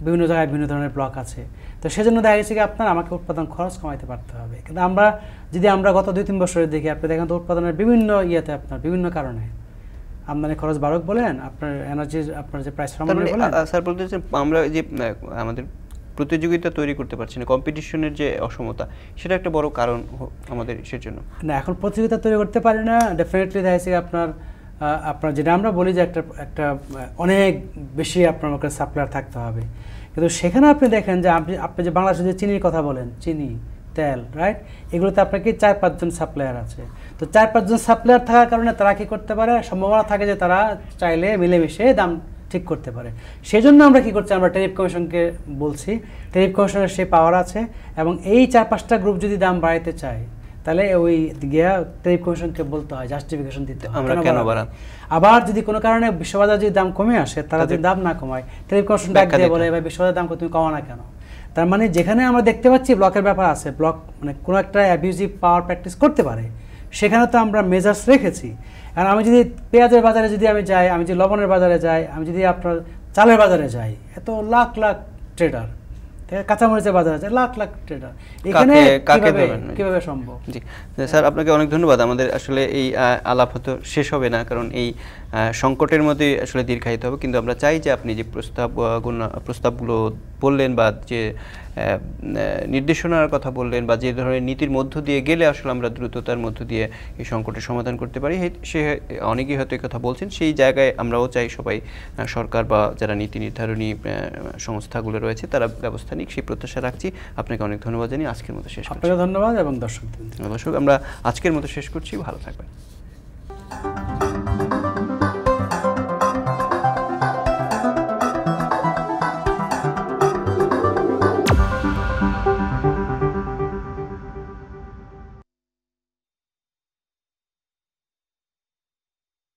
বিভিন্ন জায়গায় বিভিন্ন ধরনের ব্লক আছে। তো সেজন্য দেখা গেছে কি আপনার আমাকে উৎপাদন খরচ কমাইতে পারতে হবে। কিন্তু আমরা গত 2-3 বছরের দেখি, আপনি দেখেন তো উৎপাদনের বিভিন্ন ইয়েতে আপনার বিভিন্ন কারণে আমদানি খরচ বাড়ক বলেন, আপনার এনার্জির আপনার যে প্রাইস বলেন, স্যার বলতেছেন আমরা যে আমাদের প্রতিযোগিতা তৈরি করতে পারছি না, কম্পিটিশনের যে অসমতা, সেটা একটা বড় কারণ আমাদের ইসের জন্য। না, এখন প্রতিযোগিতা তৈরি করতে পারি না, ডেফিনেটলি দেখা যাচ্ছে আপনার যেটা আমরা বলি যে একটা অনেক বেশি আপনার আমাকে সাপ্লায়ার থাকতে হবে। কিন্তু সেখানে আপনি দেখেন যে আপনি যে বাংলাদেশে যে চিনির কথা বলেন, চিনি, তেল, রাইট, এগুলোতে আপনার কি 4-5 জন সাপ্লায়ার আছে। তো 4-5 জন সাপ্লায়ার থাকার কারণে তারা কি করতে পারে, সম্ভাবনা থাকে যে তারা চাইলে মিলেমিশে দাম ঠিক করতে পারে। সেজন্য আমরা কি করছি, আমরা ট্যারিফ কমিশনকে বলছি, ট্যারিফ কমিশনের সেই পাওয়ার আছে, এবং এই 4-5টা গ্রুপ যদি দাম বাড়াইতে চায়, তাহলে ওই গিয়া ট্যারিফ কমিশনকে বলতে হয়, জাস্টিফিকেশন দিতে হয় আমরা কেন বাড়াই। আবার যদি কোনো কারণে বিশ্ববাজার যদি দাম কমে আসে, তারা যদি দাম না কমায়, ট্যারিফ কমিশন ডাক দিয়ে বলে ভাই বিশ্ববাজার দাম তুমি কমাও না কেন। তার মানে যেখানে আমরা দেখতে পাচ্ছি ব্লকের ব্যাপার আছে, ব্লক মানে কোনো একটা অ্যাবিউজিভ পাওয়ার প্র্যাকটিস করতে পারে, সেখানে তো আমরা মেজার্স রেখেছি। আর আমি যদি পেঁয়াজের বাজারে যদি আমি যাই, আমি যদি লবণের বাজারে যাই, আমি যদি আপনার চালের বাজারে যাই, এত লাখ লাখ ট্রেডার, কাঁচামরিচের বাজারে যায় লাখ লাখ ট্রেডার, এখানে কিভাবে সম্ভব? জি স্যার, আপনাকে অনেক ধন্যবাদ। আমাদের আসলে এই আলাপ হয়তো শেষ হবে না, কারণ এই সংকটের মধ্যে আসলে দীর্ঘায়িত হবে, কিন্তু আমরা চাই যে আপনি যে প্রস্তাবগুলো বললেন বা যে নির্দেশনার কথা বললেন বা যে ধরনের নীতির মধ্য দিয়ে গেলে আসলে আমরা দ্রুততার মধ্য দিয়ে এই সংকটের সমাধান করতে পারি, সে অনেকেই হয়তো এই কথা বলছেন। সেই জায়গায় আমরাও চাই সবাই, সরকার বা যারা নীতি নির্ধারণী সংস্থাগুলো রয়েছে তারা ব্যবস্থা নিক, সেই প্রত্যাশা রাখছি। আপনাকে অনেক ধন্যবাদ জানিয়ে আজকের মতো শেষ করছি। আপনাকে ধন্যবাদ এবং দর্শক আমরা আজকের মতো শেষ করছি। ভালো থাকবেন।